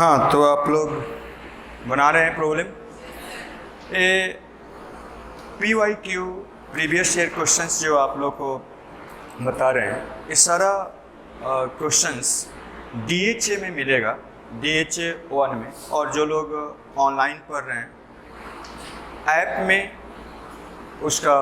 हाँ, तो आप लोग बना रहे हैं प्रॉब्लम ए PYQ प्रीवियस ईयर क्वेश्चंस जो आप लोग को बता रहे हैं। ये सारा क्वेश्चंस DHA में मिलेगा, DHA 1 में। और जो लोग ऑनलाइन पढ़ रहे हैं ऐप में उसका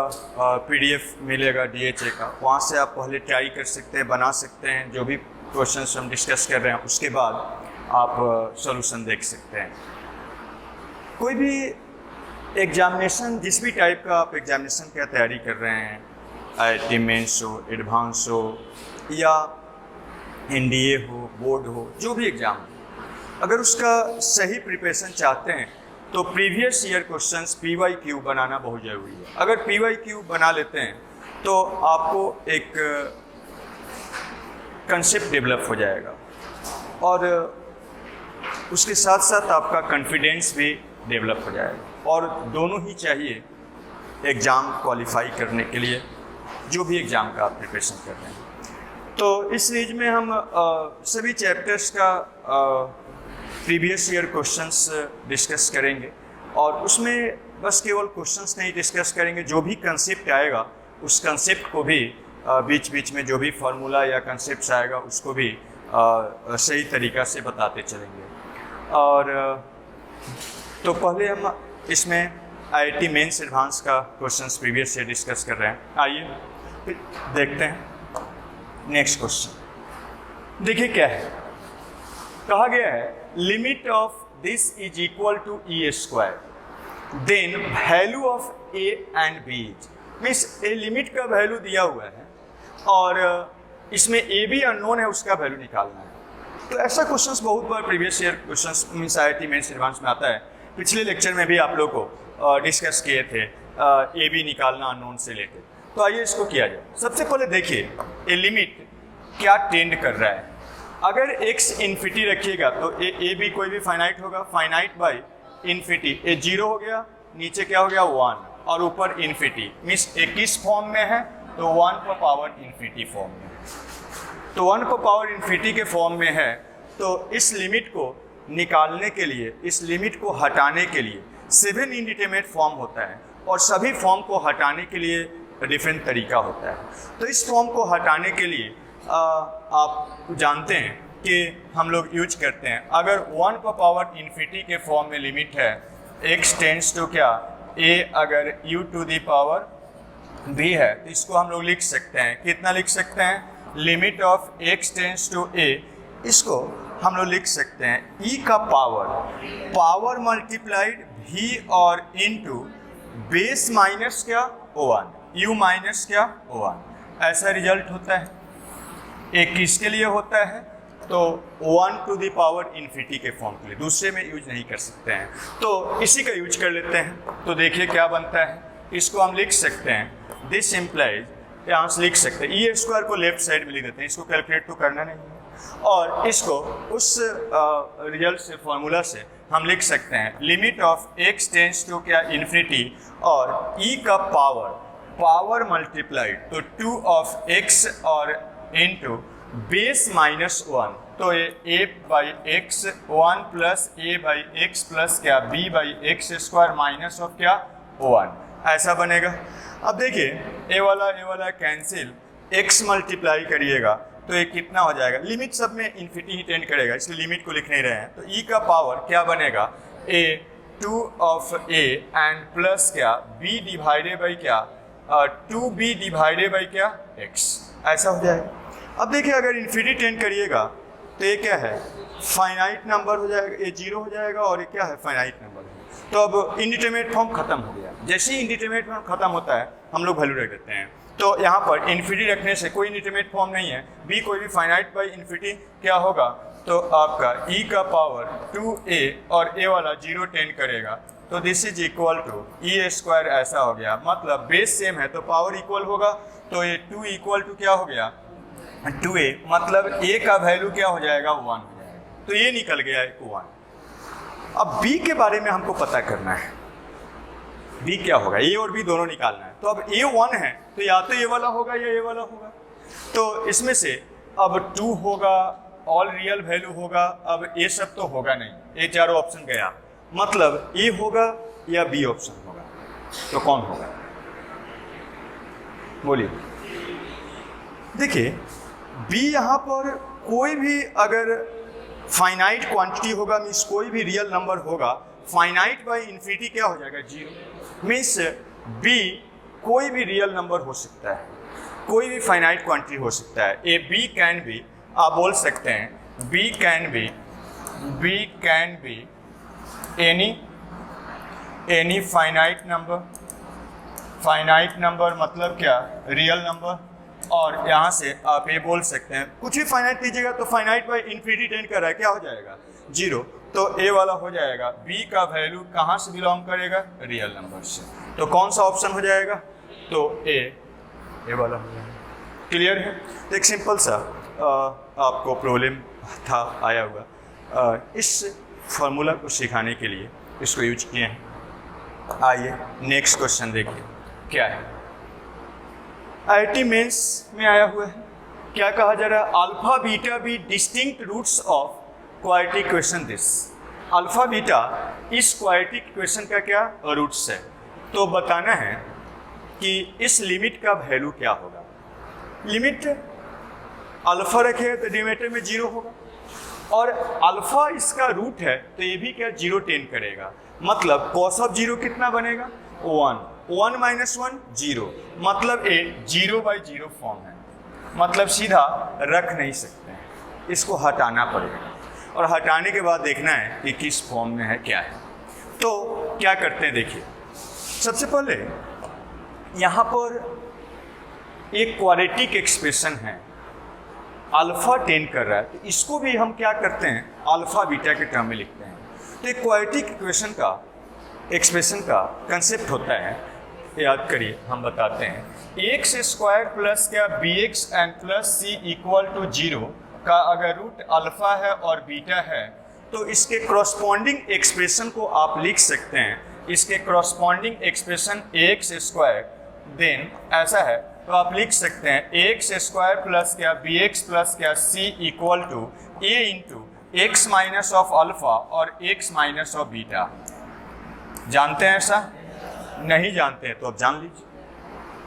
PDF मिलेगा DHA का, वहाँ से आप पहले ट्राई कर सकते हैं, बना सकते हैं। जो भी क्वेश्चंस हम डिस्कस कर रहे हैं उसके बाद आप सॉल्यूशन देख सकते हैं। कोई भी एग्जामिनेशन, जिस भी टाइप का आप एग्जामिनेशन की तैयारी कर रहे हैं, IIT मेंस हो, एडवांस हो या NDA हो, बोर्ड हो, जो भी एग्ज़ाम हो, अगर उसका सही प्रिपरेशन चाहते हैं तो प्रीवियस ईयर क्वेश्चंस PYQ बनाना बहुत ज़रूरी है। अगर PYQ बना लेते हैं तो आपको एक कंसेप्ट डेवलप हो जाएगा और उसके साथ साथ आपका कॉन्फिडेंस भी डेवलप हो जाएगा। और दोनों ही चाहिए एग्ज़ाम क्वालिफाई करने के लिए, जो भी एग्ज़ाम का आप प्रिपरेशन कर रहे हैं। तो इस सीरीज में हम सभी चैप्टर्स का प्रीवियस ईयर क्वेश्चंस डिस्कस करेंगे और उसमें बस केवल क्वेश्चंस नहीं डिस्कस करेंगे, जो भी कंसेप्ट आएगा उस कंसेप्ट को भी बीच बीच में जो भी फार्मूला या कंसेप्ट आएगा उसको भी सही तरीक़ा से बताते चलेंगे। और तो पहले हम इसमें IIT मेंस एडवांस का क्वेश्चंस प्रीवियस से डिस्कस कर रहे हैं। आइए देखते हैं नेक्स्ट क्वेश्चन। देखिए क्या है, कहा गया है limit of this is equal to E square, then value of A and B is, means a limit का वैल्यू दिया हुआ है और इसमें A भी अननोन है, उसका वैल्यू निकालना है। तो ऐसा क्वेश्चंस बहुत बार previous year questions means IIT mains advance में आता है। पिछले लेक्चर में भी आप लोग को डिस्कस किए थे A B निकालना अननोन से रिलेटेड। तो आइए इसको किया जाए। सबसे पहले देखिए ए लिमिट क्या टेंड कर रहा है। अगर x इन्फिनिटी रखिएगा तो ए बी कोई भी फाइनाइट होगा, फाइनाइट बाई इन्फिनिटी। ए 0 हो गया, नीचे क्या हो गया 1 और ऊपर इन्फिनिटी, मीन्स ए किस फॉर्म में है तो 1 पर पावर इन्फिनिटी फॉर्म में। तो 1 पर पावर इन्फिनिटी के फॉर्म में है। तो इस लिमिट को निकालने के लिए, इस लिमिट को हटाने के लिए 7 इंडिटरमिनेट फॉर्म होता है और सभी फॉर्म को हटाने के लिए डिफरेंट तरीका होता है। तो इस फॉर्म को हटाने के लिए आप जानते हैं कि हम लोग यूज करते हैं, अगर 1 पर पावर इन्फिनिटी के फॉर्म में लिमिट है x टेंड्स टू क्या a, अगर u to the power b है तो इसको हम लोग लिख सकते हैं। कितना लिख सकते हैं? Limit of x tends to a, इसको हम लोग लिख सकते हैं e का पावर मल्टीप्लाइड v और इनटू बेस माइनस क्या O1, u माइनस क्या O1। ऐसा रिजल्ट होता है। एक किसके लिए होता है तो 1 टू द पावर इन्फिनिटी के फॉर्म के लिए, दूसरे में यूज नहीं कर सकते हैं। तो इसी का यूज कर लेते हैं। तो देखिए क्या बनता है, इसको हम लिख सकते हैं दिस इम्प्लाइज, यहाँ से लिख सकते हैं E स्क्वायर को लेफ्ट साइड में लिख देते हैं, इसको कैलकुलेट तो करना नहीं है। और इसको उस रिजल्ट से, फॉर्मूला से हम लिख सकते हैं limit of x tends to क्या इन्फिनिटी और e का पावर मल्टीप्लाइड तो 2 ऑफ x और इनटू बेस माइनस 1। तो ये a by x 1 plus a by x plus क्या b by x square minus of क्या 1, ऐसा बनेगा। अब देखिए ए वाला कैंसिल, x मल्टीप्लाई करिएगा तो ये कितना हो जाएगा, लिमिट सब में इन्फिनिटी ही टेंड करेगा इसलिए लिमिट को लिख नहीं रहे हैं। तो e का पावर क्या बनेगा a 2 of a and plus क्या b डिवाइडेड बाई क्या 2b डिवाइडेड बाई क्या x, ऐसा हो जाएगा। अब देखिए अगर इन्फिनिटी टेंड करिएगा तो ये क्या है, फाइनाइट नंबर हो जाएगा, ये 0 हो जाएगा और ये क्या है, फाइनाइट नंबर है। तो अब इंडिटरमिनेट फॉर्म खत्म हो गया। जैसे ही इंडिटरमिनेट फॉर्म खत्म होता है हम लोग वैल्यू रख देते हैं। तो यहाँ पर इन्फिनिटी रखने से कोई इंडिटरमिनेट फॉर्म नहीं है, b कोई भी फाइनाइट बाई इन्फिनिटी क्या होगा तो आपका e का पावर 2a और a वाला 0 टेंड करेगा तो this is equal to E square, ऐसा हो गया। मतलब बेस सेम है तो पावर इक्वल होगा, तो ये 2 इक्वल टू क्या हो गया 2a, मतलब a का वैल्यू क्या हो जाएगा 1 हो जाएगा। तो ये निकल गया 1। अब b के बारे में हमको पता करना है, b क्या होगा, a और b दोनों निकालना है। तो अब a 1 है तो या तो ये वाला होगा या ये वाला होगा। तो इसमें से अब 2 होगा ऑल रियल वैल्यू होगा। अब ये सब तो होगा नहीं, ये चारों ऑप्शन गया, मतलब ए होगा या बी ऑप्शन होगा, तो कौन होगा? बोलिए। देखिए बी यहाँ पर कोई भी अगर फाइनाइट क्वांटिटी होगा, मीन्स कोई भी रियल नंबर होगा, फाइनाइट बाई इन्फिनिटी क्या हो जाएगा? जीरो। मीन्स बी कोई भी रियल नंबर हो सकता है, कोई भी फाइनाइट क्वांटिटी हो सकता है। ए बी कैन बी, आप बोल सकते हैं b can be any finite number. Finite number मतलब क्या? Real number. और यहाँ से आप ये बोल सकते हैं कुछ भी फाइनाइट लीजिएगा तो फाइनाइट बाई इन्फिनिटी टेंड कर रहा है, क्या हो जाएगा? जीरो। तो ए वाला हो जाएगा, बी का वैल्यू कहाँ से बिलोंग करेगा? रियल नंबर से। तो कौन सा ऑप्शन हो जाएगा? तो ए वाला हो जाएगा। क्लियर है? तो एक सिंपल सा आपको प्रॉब्लम था आया हुआ, इस फॉर्मूला को सिखाने के लिए इसको यूज किए हैं। आइए नेक्स्ट क्वेश्चन देखिए क्या है। IIT मेंस में आया हुआ है, क्या कहा जा रहा है? Alpha beta be distinct roots of quadratic equation this. Alpha beta इस क्वाड्रेटिक इक्वेशन का क्या रूट्स है, तो बताना है कि इस लिमिट का वैल्यू क्या होगा। लिमिट अल्फा रखे तो डिनोमिनेटर में जीरो होगा, और अल्फा इसका रूट है तो ये भी क्या जीरो टेंड करेगा, मतलब कॉस ऑफ जीरो कितना बनेगा? 1 माइनस 1 जीरो, मतलब ए 0/0 फॉर्म है, मतलब सीधा रख नहीं सकते हैं, इसको हटाना पड़ेगा, और हटाने के बाद देखना है कि किस फॉर्म में है क्या है। तो क्या करते हैं देखिए, सबसे पहले यहाँ पर एक क्वाड्रेटिक एक्सप्रेशन है, अल्फा टेंड कर रहा है, तो इसको भी हम क्या करते हैं? अल्फा बीटा के टर्म में लिखते हैं। तो एक क्वाड्रेटिक इक्वेशन का एक्सप्रेशन का कंसेप्ट होता है, याद करिए हम बताते हैं, एक्स स्क्वायर प्लस क्या B x and plus c equal to zero का अगर रूट अल्फा है और बीटा है तो इसके क्रॉसपॉन्डिंग एक्सप्रेशन को आप लिख सकते हैं, इसके corresponding expression X square, then ऐसा है तो आप लिख सकते हैं एक्स स्क्वायर प्लस क्या बी एक्स प्लस क्या C equal to A into x minus of alpha और एक्स माइनस ऑफ बीटा। जानते हैं ऐसा? नहीं जानते हैं तो अब जान लीजिए,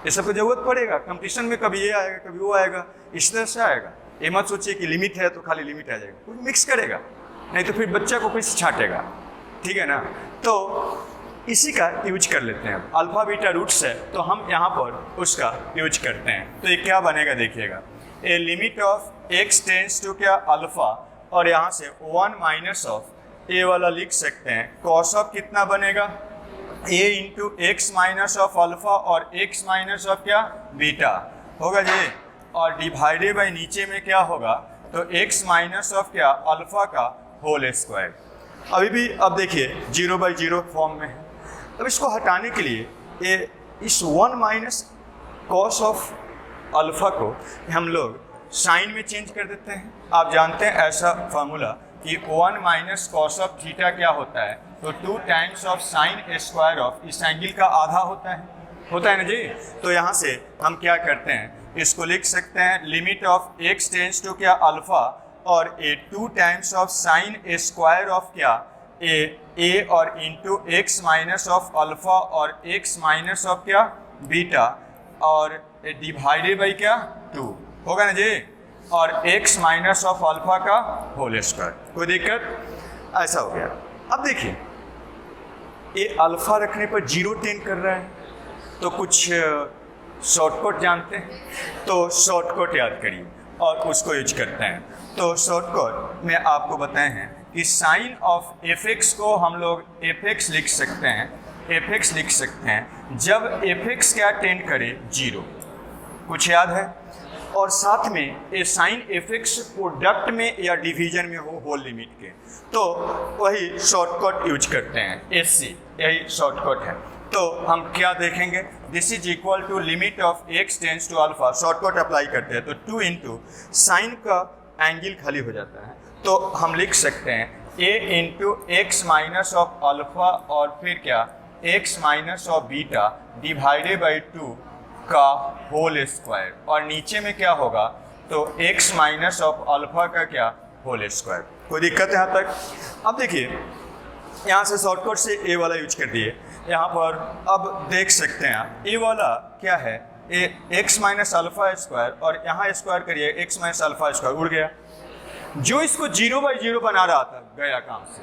ये सब को जरूरत पड़ेगा। कंपटीशन में कभी ये आएगा कभी वो आएगा, इस तरह से आएगा। ये मत सोचिए कि लिमिट है तो खाली लिमिट आ जाएगा, कुछ मिक्स करेगा, नहीं तो फिर बच्चा को कुछ छाटेगा, ठीक है ना। तो इसी का यूज कर लेते हैं। अब अल्फा बीटा रूट्स है तो हम यहाँ पर उसका यूज करते हैं। तो ये क्या बनेगा देखिएगा, a limit of x tends to क्या अल्फा, और यहाँ से 1 माइनस ऑफ ए वाला लिख सकते हैं, कॉस ऑफ कितना बनेगा A into x minus of alpha और एक्स माइनस ऑफ क्या बीटा होगा जी, और डिवाइडेड बाई नीचे में क्या होगा तो एक्स माइनस ऑफ क्या अल्फा का होल स्क्वायर। अभी भी अब देखिए 0/0 फॉर्म में है। अब इसको हटाने के लिए ये इस 1 माइनस कॉस ऑफ अल्फा को हम लोग साइन में चेंज कर देते हैं। आप जानते हैं ऐसा फार्मूला कि 1 माइनस कॉस ऑफ थीटा क्या होता है, तो 2 times of sine square of इस एंगल का आधा होता है ना जी। तो यहाँ से हम क्या करते हैं, इसको लिख सकते हैं limit of x tends to क्या अल्फा और a 2 times of sine square of क्या ए और into x minus of alpha और एक्स माइनस ऑफ क्या बीटा और डिवाइडेड बाई क्या 2 होगा ना जी, और x माइनस ऑफ अल्फा का होल स्क्वायर। कोई दिक्कत? ऐसा हो गया। अब देखिए ये अल्फा रखने पर 0 टेंड कर रहा है, तो कुछ शॉर्टकट जानते हैं, तो शॉर्टकट याद करिए और उसको यूज करते हैं। तो शॉर्टकट में आपको बताए हैं कि साइन ऑफ एफ एक्स को हम लोग एफ एक्स लिख सकते हैं, एफ एक्स लिख सकते हैं जब एफ एक्स क्या टेंड करे 0, कुछ याद है। और साथ में ये साइन एफ एक्स प्रोडक्ट में या डिवीजन में हो होल लिमिट के, तो वही शॉर्टकट यूज करते हैं, एससी, यही शॉर्टकट है। तो हम क्या देखेंगे, this is equal to limit of x tends to alpha, shortcut apply करते हैं तो 2 इंटू साइन का एंगल खाली हो जाता है, तो हम लिख सकते हैं A into x minus of alpha और फिर क्या X minus of beta divided by 2 का होल स्क्वायर, और नीचे में क्या होगा तो x माइनस ऑफ अल्फा का क्या होल स्क्वायर। कोई दिक्कत है यहाँ तक? अब देखिए यहाँ से शॉर्टकट से ए वाला यूज कर दिए यहाँ पर। अब देख सकते हैं आप ए वाला क्या है, एक्स माइनस अल्फा स्क्वायर, और यहाँ स्क्वायर करिए एक्स माइनस अल्फा स्क्वायर, उड़ गया। जो इसको 0/0 बना रहा था गया काम से।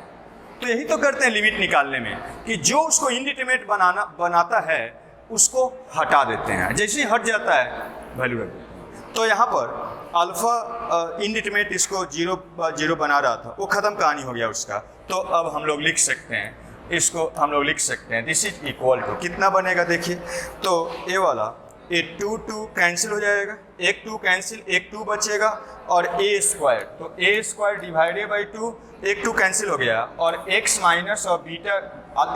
तो यही तो करते हैं लिमिट निकालने में कि जो उसको इनडिटरमिनेट बनाता है उसको हटा देते हैं, जैसे ही हट जाता है वैल्यू रख देते हैं। तो यहाँ पर अल्फा इनडिटरमिनेट इसको 0/0 बना रहा था, वो ख़त्म कहानी हो गया उसका। तो अब हम लोग लिख सकते हैं, इसको हम लोग लिख सकते हैं दिस इज इक्वल टू कितना बनेगा देखिए। तो ए वाला ए 2 कैंसिल हो जाएगा, एक 2 कैंसिल, एक 2 बचेगा, और ए स्क्वायर, तो ए स्क्वायर डिवाइडेड बाई 2, एक 2 कैंसिल हो गया, और एक्स माइनस और बीटा,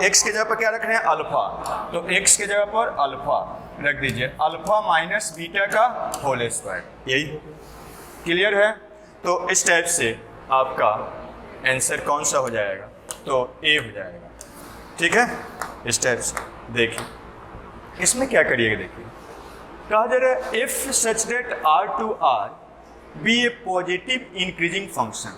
एक्स के जगह पर क्या रख रहे हैं अल्फा, तो एक्स के जगह पर अल्फा रख दीजिए, अल्फा माइनस बीटा का होल स्क्वायर। यही क्लियर है? तो इस टाइप से आपका आंसर कौन सा हो जाएगा, तो ए हो जाएगा। ठीक है, इस टाइप से देखिए। इसमें क्या करिएगा देखिए, कहा जा रहा है if such that R to R be a positive increasing function.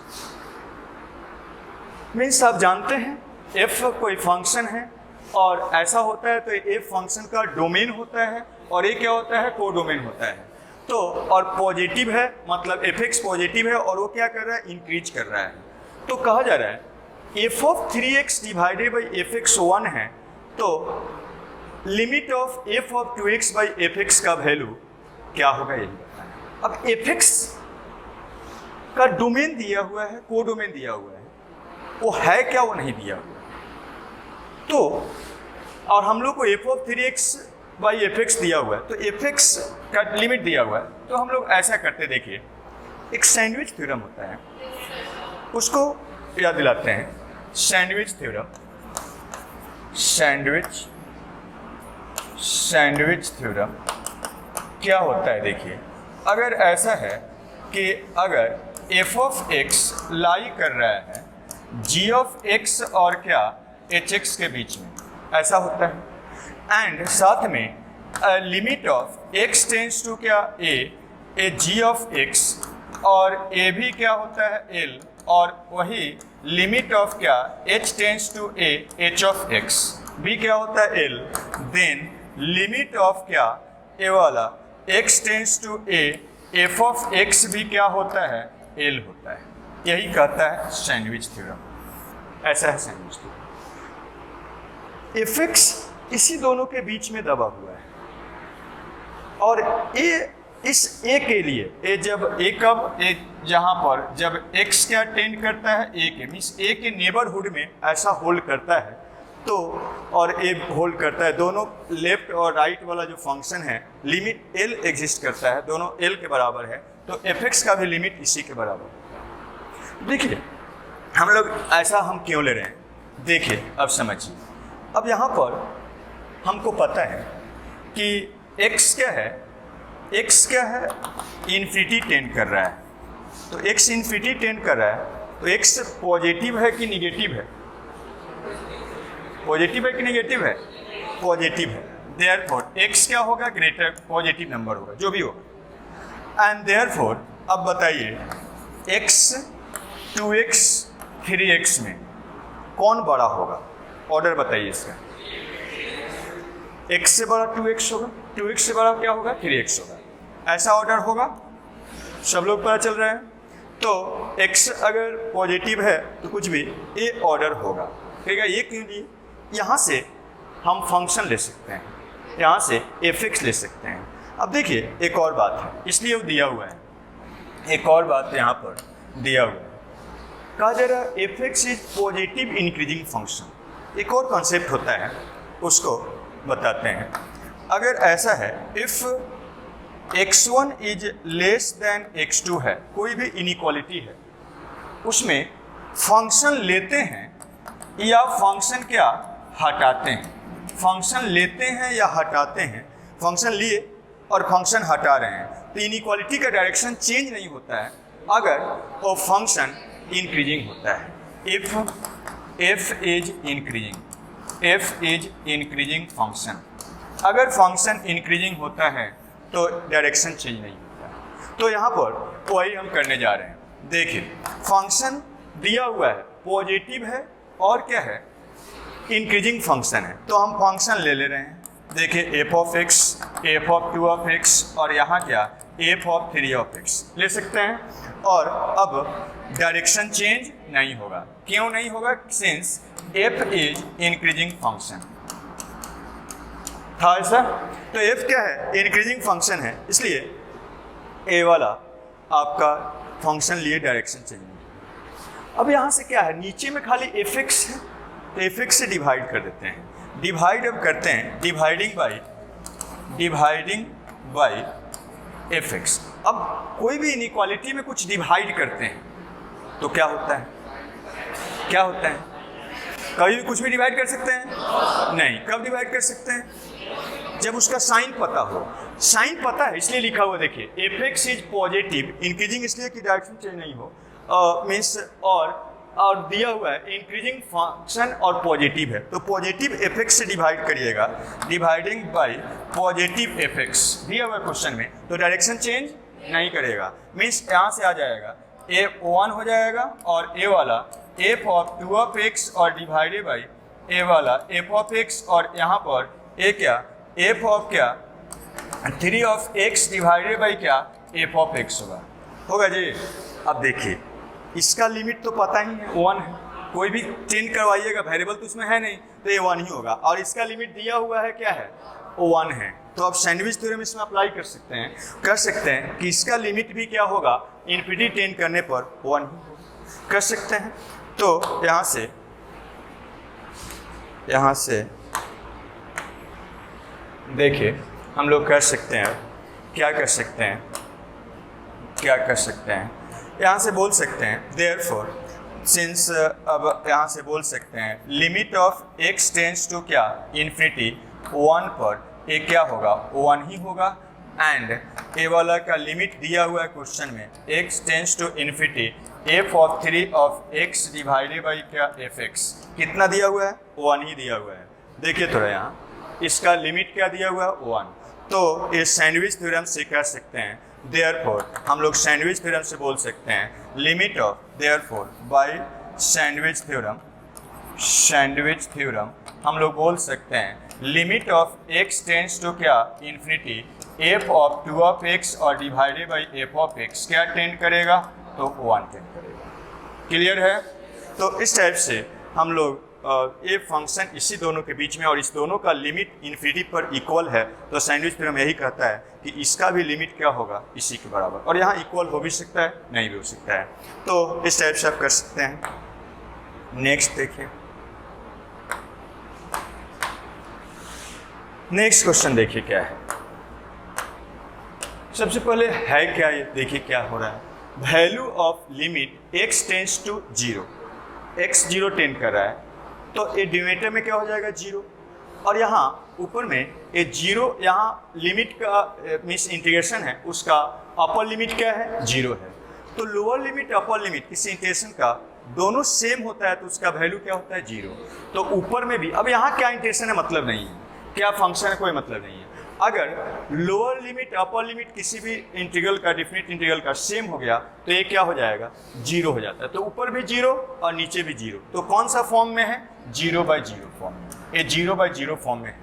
Means आप जानते हैं एफ कोई फंक्शन है और ऐसा होता है तो एफ फंक्शन का डोमेन होता है और ये क्या होता है, को डोमेन होता है। तो और पॉजिटिव है मतलब एफ एक्स पॉजिटिव है और वो क्या कर रहा है, इंक्रीज कर रहा है। तो कहा जा रहा है F of 3x divided by F x 1 है, तो limit of F of 2x by F x का वैल्यू क्या होगा यही बताना। अब एफ एक्स का डोमेन दिया हुआ है, को डोमेन दिया हुआ है, वो है क्या, वो नहीं दिया हुआ। तो और हम लोग को F of 3x by F x दिया हुआ है, तो एफ एक्स का लिमिट दिया हुआ है। तो हम लोग ऐसा करते, देखिए एक सैंडविच थ्योरम होता है, उसको याद दिलाते हैं। सैंडविच थ्योरम, सैंडविच थ्योरम क्या होता है देखिए। अगर ऐसा है कि अगर एफ ऑफ एक्स लाई कर रहा है जी ऑफ एक्स और क्या एच एक्स के बीच में, ऐसा होता है। एंड साथ में limit of x tends to क्या ए जी ऑफ एक्स, और ए भी क्या होता है एल, और वही लिमिट ऑफ क्या h tends to a h of x भी क्या होता है एल। देन लिमिट ऑफ क्या ए वाला x tends to a f of x भी क्या होता है एल होता है। यही कहता है सैंडविच थ्योरम। ऐसा है सैंडविच थ्योरम। एफ एक्स इसी दोनों के बीच में दबा हुआ है और ए इस ए के लिए ए जब ए कब ए जहाँ पर जब x क्या टेंड करता है ए के, मीन्स ए के नेबरहुड में ऐसा होल्ड करता है, तो और ए होल्ड करता है, दोनों लेफ्ट और राइट वाला जो फंक्शन है लिमिट एल एग्जिस्ट करता है, दोनों एल के बराबर है, तो एफ एक्स का भी लिमिट इसी के बराबर है। देखिए हम लोग ऐसा हम क्यों ले रहे हैं, देखिए अब समझिए। अब यहाँ पर हमको पता है कि x क्या है, x क्या है इन्फिनिटी टेंड कर रहा है, तो x इन्फिनिटी टेंड कर रहा है, तो x पॉजिटिव है कि निगेटिव है, पॉजिटिव है कि निगेटिव है, पॉजिटिव है। देयरफॉर x क्या होगा, ग्रेटर पॉजिटिव नंबर होगा जो भी होगा। एंड देयरफॉर अब बताइए x 2x 3x में कौन बड़ा होगा, ऑर्डर बताइए इसका। x से बड़ा 2x होगा, 2x से बड़ा क्या होगा 3x होगा, ऐसा ऑर्डर होगा, सब लोग पता चल रहा है। तो x अगर पॉजिटिव है तो कुछ भी ए ऑर्डर होगा, ठीक है। ये क्यों जी, यहाँ से हम फंक्शन ले सकते हैं, यहाँ से एफ एक्स ले सकते हैं। अब देखिए एक और बात है, इसलिए वो दिया हुआ है, एक और बात यहाँ पर दिया हुआ है, कहा जा रहा है F x is positive increasing function. एक और कॉन्सेप्ट होता है उसको बताते हैं। अगर ऐसा है if x1 is less than x2 है, कोई भी इनइक्वालिटी है, उसमें फंक्शन लेते हैं या फंक्शन क्या हटाते हैं, फंक्शन लेते हैं या हटाते हैं, फंक्शन लिए और फंक्शन हटा रहे हैं, तो इनइक्वालिटी का डायरेक्शन चेंज नहीं होता है अगर वो फंक्शन इंक्रीजिंग होता है। If f is increasing function, अगर फंक्शन इंक्रीजिंग होता है तो डायरेक्शन चेंज नहीं होता। तो यहाँ पर वही हम करने जा रहे हैं। देखिए फंक्शन दिया हुआ है, पॉजिटिव है और क्या है, इंक्रीजिंग फंक्शन है। तो हम फंक्शन ले रहे हैं, देखिए F of x, F of 2 of x और यहाँ क्या एफ ऑफ 3 ऑफ एक्स ले सकते हैं। और अब डायरेक्शन चेंज नहीं होगा, क्यों नहीं होगा, since F is increasing function था ऐसा। तो एफ क्या है, इंक्रीजिंग फंक्शन है, इसलिए ए वाला आपका फंक्शन लिए डायरेक्शन चेंज नहीं। अब यहाँ से क्या है, नीचे में खाली एफ एक्स है, तो एफ एक्स से डिवाइड कर देते हैं। डिवाइड अब करते हैं, डिवाइडिंग बाई एफ एक्स। अब कोई भी इनइक्वालिटी में कुछ डिवाइड करते हैं तो क्या होता है, क्या होता है, कभी भी कुछ भी डिवाइड कर सकते हैं नहीं। कब डिवाइड कर सकते हैं, जब उसका साइन पता हो। साइन पता है इसलिए लिखा हुआ देखिए, F x is positive, increasing इसलिए कि डायरेक्शन चेंज नहीं हो, मीन्स और दिया हुआ है इंक्रीजिंग फंक्शन और पॉजिटिव है, तो पॉजिटिव एफ एक्स से डिवाइड करिएगा, dividing by positive F x दिया हुआ क्वेश्चन में, तो डायरेक्शन चेंज नहीं करेगा। मीन्स यहाँ से आ जाएगा ए 1 हो जाएगा और ए वाला एफ ऑफ 2 ऑफ एक्स और डिवाइडेड बाई ए वाला एफ ऑफ एक्स और यहाँ पर ए क्या एफ ऑफ क्या 3 ऑफ एक्स डिवाइडेड बाई क्या एफ ऑफ एक्स होगा जी। अब देखिए इसका लिमिट तो पता ही है 1 है, कोई भी चेंज करवाइएगा, वेरिएबल तो उसमें है नहीं, तो ये 1 ही होगा। और इसका लिमिट दिया हुआ है क्या है, 1 है। तो आप सैंडविच थ्योरम इसमें अप्लाई कर सकते हैं कि इसका लिमिट भी क्या होगा, इन्फिनिटी टेंड करने पर 1 ही कर सकते हैं। तो यहाँ से देखिए हम लोग कर सकते हैं, क्या कर सकते हैं, यहाँ से बोल सकते हैं देयरफॉर सिंस, अब यहाँ से बोल सकते हैं limit of x tends to क्या इन्फिनिटी 1 पर ए क्या होगा 1 ही होगा। एंड ए वाला का लिमिट दिया हुआ है क्वेश्चन में x tends to infinity F of 3 of x divided by क्या एफ एक्स, कितना दिया हुआ है 1 ही दिया हुआ है। देखिए थोड़ा यहाँ इसका लिमिट क्या दिया हुआ है 1, तो ये सैंडविच थ्योरम से कर सकते हैं। देयरफॉर हम लोग सैंडविच थ्योरम से बोल सकते हैं limit of, therefore by sandwich theorem हम लोग बोल सकते हैं limit of x tends to क्या infinity F of 2 of x और divided by F of x क्या टेंड करेगा, तो 1 टेंड करेगा। क्लियर है। तो इस टाइप से हम लोग ये फंक्शन इसी दोनों के बीच में और इस दोनों का लिमिट इन्फिनिटी पर इक्वल है, तो सैंडविच थ्योरम यही कहता है कि इसका भी लिमिट क्या होगा इसी के बराबर, और यहाँ इक्वल हो भी सकता है नहीं भी हो सकता है। तो इस टाइप से आप कर सकते हैं। नेक्स्ट देखिए, नेक्स्ट क्वेश्चन देखिए क्या है। सबसे पहले है क्या ये देखिए क्या हो रहा है, value of limit x tends to 0, x 0 tend कर रहा है, तो ये डिनोमिनेटर में क्या हो जाएगा 0, और यहाँ ऊपर में ये 0 यहाँ लिमिट का मीन्स इंटीग्रेशन है, उसका अपर लिमिट क्या है 0 है। तो लोअर लिमिट अपर लिमिट किसी इंटीग्रेशन का दोनों सेम होता है तो उसका वैल्यू क्या होता है 0। तो ऊपर में भी, अब यहाँ क्या इंटीग्रेशन है मतलब नहीं है, क्या फंक्शन है कोई मतलब नहीं है। अगर लोअर लिमिट अपर लिमिट किसी भी इंटीग्रल का डेफिनेट इंटीग्रल का सेम हो गया तो ये क्या हो जाएगा 0 हो जाता है। तो ऊपर भी 0 और नीचे भी 0, तो कौन सा फॉर्म में है 0/0 फॉर्म में, ये 0/0 फॉर्म में है,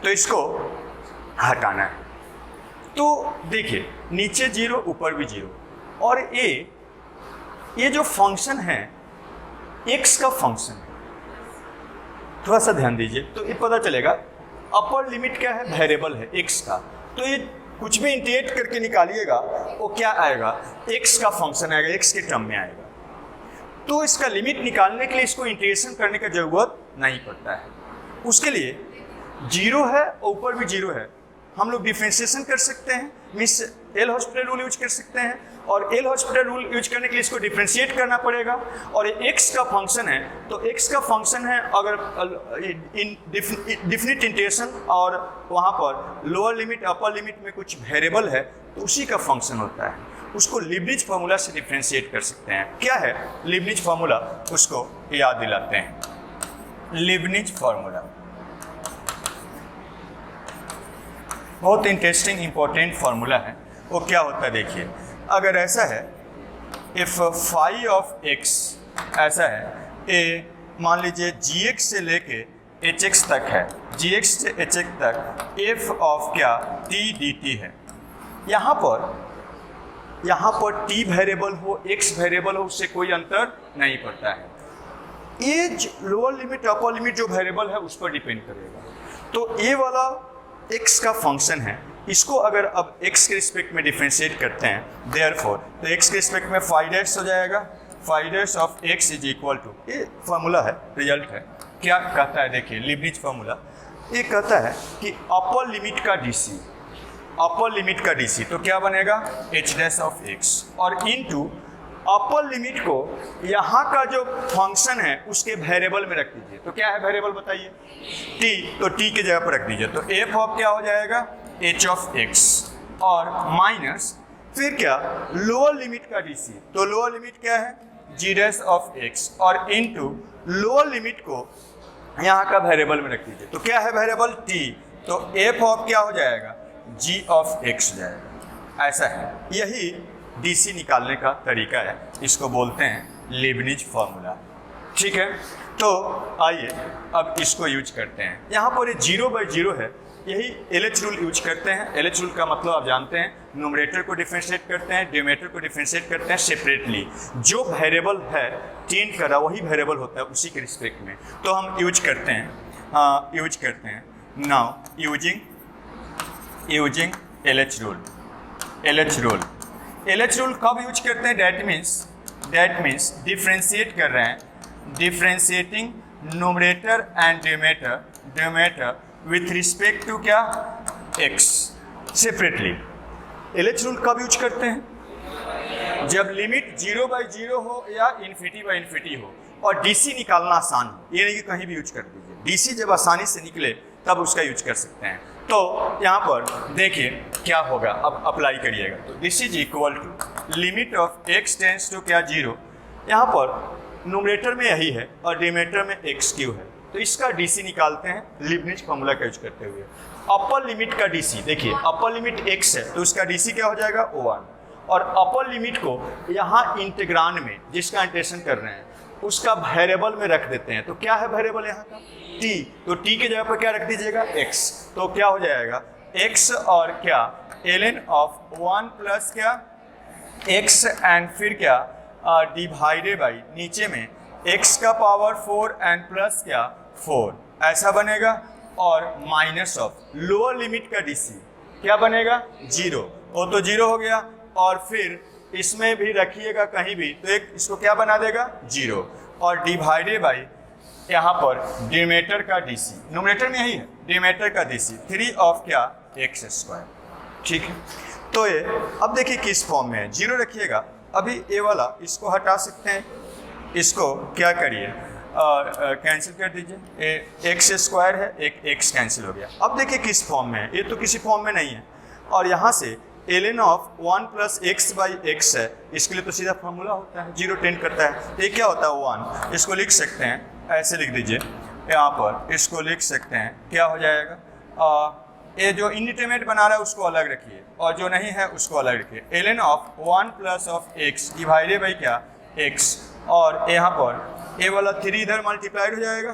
तो इसको हटाना है। तो देखिए नीचे 0 ऊपर भी 0, और ये जो फंक्शन है x का फंक्शन है, थोड़ा सा ध्यान दीजिए तो ये पता चलेगा। अपर लिमिट क्या है, वेरिएबल है x का, तो ये कुछ भी इंटीग्रेट करके निकालिएगा वो क्या आएगा x का फंक्शन आएगा, x के टर्म में आएगा। तो इसका लिमिट निकालने के लिए इसको इंटीग्रेशन करने की जरूरत नहीं पड़ता है। उसके लिए 0 है और ऊपर भी 0 है, हम लोग डिफरेंशिएशन कर सकते हैं, means L hospital rule use कर सकते हैं, और एल हॉस्पिटल रूल यूज करने के लिए इसको डिफरेंशिएट करना पड़ेगा। और ये x का फंक्शन है, तो x का फंक्शन है अगर डिफिनिट इंटीग्रेशन और वहाँ पर लोअर लिमिट अपर लिमिट में कुछ वेरिएबल है तो उसी का फंक्शन होता है, उसको लीबनिज फार्मूला से डिफरेंशिएट कर सकते हैं। क्या है लीबनिज फार्मूला, उसको याद दिलाते हैं। लीबनिज फार्मूला बहुत इंटरेस्टिंग इंपॉर्टेंट फार्मूला है। वो क्या होता है देखिए, अगर ऐसा है इफ फाई ऑफ एक्स ऐसा है, ए मान लीजिए जी एक्स से लेके एच एक्स तक है, जी एक्स से एच एक्स तक एफ ऑफ क्या टी डी टी है। यहाँ पर टी वेरिएबल हो एक्स वेरिएबल हो उससे कोई अंतर नहीं पड़ता है, ये लोअर लिमिट अपर लिमिट जो वेरिएबल है उस पर डिपेंड करेगा। तो ये वाला x का फंक्शन है, इसको अगर अब x के रिस्पेक्ट में डिफरेंशिएट करते हैं देयरफॉर, तो x के रिस्पेक्ट में फाई डैश हो जाएगा, phi dash of x is equal to, ये फार्मूला है, रिजल्ट है। क्या कहता है देखिए लीबनिज फार्मूला, ये कहता है कि अपर लिमिट का डीसी, अपर लिमिट का डीसी तो क्या बनेगा h डैश ऑफ x और इनटू अपर लिमिट को यहाँ का जो फंक्शन है उसके वेरिएबल में रख दीजिए। तो क्या है वेरिएबल बताइए, t, तो t की जगह पर रख दीजिए, तो f ऑफ क्या हो जाएगा h ऑफ x और माइनस फिर क्या लोअर लिमिट का dc, तो लोअर लिमिट क्या है g डैश ऑफ x और इनटू लोअर लिमिट को यहाँ का वेरिएबल में रख दीजिए। तो क्या है वेरिएबल t, तो f ऑफ क्या हो जाएगा g ऑफ x हो जाएगा। ऐसा है, यही डीसी निकालने का तरीका है, इसको बोलते हैं लीबनिज फार्मूला। ठीक है, तो आइए अब इसको यूज करते हैं। यहाँ पर ये 0/0 है, यही LH रूल यूज करते हैं। LH रूल का मतलब आप जानते हैं, न्यूमरेटर को डिफरेंशिएट करते हैं, डिनोमिनेटर को डिफरेंशिएट करते हैं सेपरेटली, जो वेरिएबल है टेंड करा वही वेरिएबल होता है उसी के रिस्पेक्ट में, तो हम यूज करते हैं now using LH rule. LH rule कब यूज करते हैं, डेट मीन्स डिफरेंशिएट कर रहे हैं, differentiating numerator and denominator with respect to क्या x सेपरेटली। LH रूल कब यूज करते हैं, जब लिमिट 0/0 हो या ∞/∞ हो और DC निकालना आसान हो, ये नहीं कि कहीं भी यूज कर दीजिए, DC जब आसानी से निकले तब उसका यूज कर सकते हैं। तो यहाँ पर देखिए क्या होगा, अब अप्लाई करिएगा, तो this is equal to limit of x tends to क्या 0, यहाँ पर न्यूमरेटर में यही है और डिनोमिनेटर में x³ है, तो इसका डीसी निकालते हैं लीबनिज फार्मूला का यूज करते हुए। अपर लिमिट का डीसी देखिए, अपर लिमिट x है तो उसका डीसी क्या हो जाएगा 1, और अपर लिमिट को यहाँ इंटीग्रांड में जिसका इंटीग्रेशन कर रहे हैं उसका वेरिएबल में रख देते हैं। तो क्या है वेरिएबल यहाँ का t, तो t के जगह पर क्या रख दीजिएगा x, तो क्या हो जाएगा x और क्या ln ऑफ 1 प्लस क्या x एंड फिर क्या डिवाइडेड बाई नीचे में x का पावर 4 एंड प्लस क्या 4 ऐसा बनेगा, और माइनस ऑफ लोअर लिमिट का डीसी क्या बनेगा 0, वो तो 0 हो गया, और फिर इसमें भी रखिएगा कहीं भी तो एक इसको क्या बना देगा 0, और डिवाइडेड बाई यहाँ पर डिनोमिनेटर का डीसी, न्यूमरेटर में यही है डिनोमिनेटर का डीसी 3 ऑफ क्या x²। ठीक है, तो ये अब देखिए किस फॉर्म में है, 0 रखिएगा, अभी ये वाला इसको हटा सकते हैं, इसको क्या करिए कैंसिल कर दीजिए, x² है, एक x कैंसिल हो गया। अब देखिए किस फॉर्म में है, ये तो किसी फॉर्म में नहीं है, और यहाँ से ln ऑफ 1 प्लस x/x है, इसके लिए तो सीधा फार्मूला होता है 0 टेंड करता है, ये क्या होता है 1, इसको लिख सकते हैं ऐसे लिख दीजिए, यहाँ पर इसको लिख सकते हैं क्या हो जाएगा, ये जो इंडिटरमिनेट बना रहा है उसको अलग रखिए और जो नहीं है उसको अलग रखिए, ln of 1 plus of x divided by क्या x, और यहाँ पर ये वाला 3 इधर मल्टीप्लाइड हो जाएगा,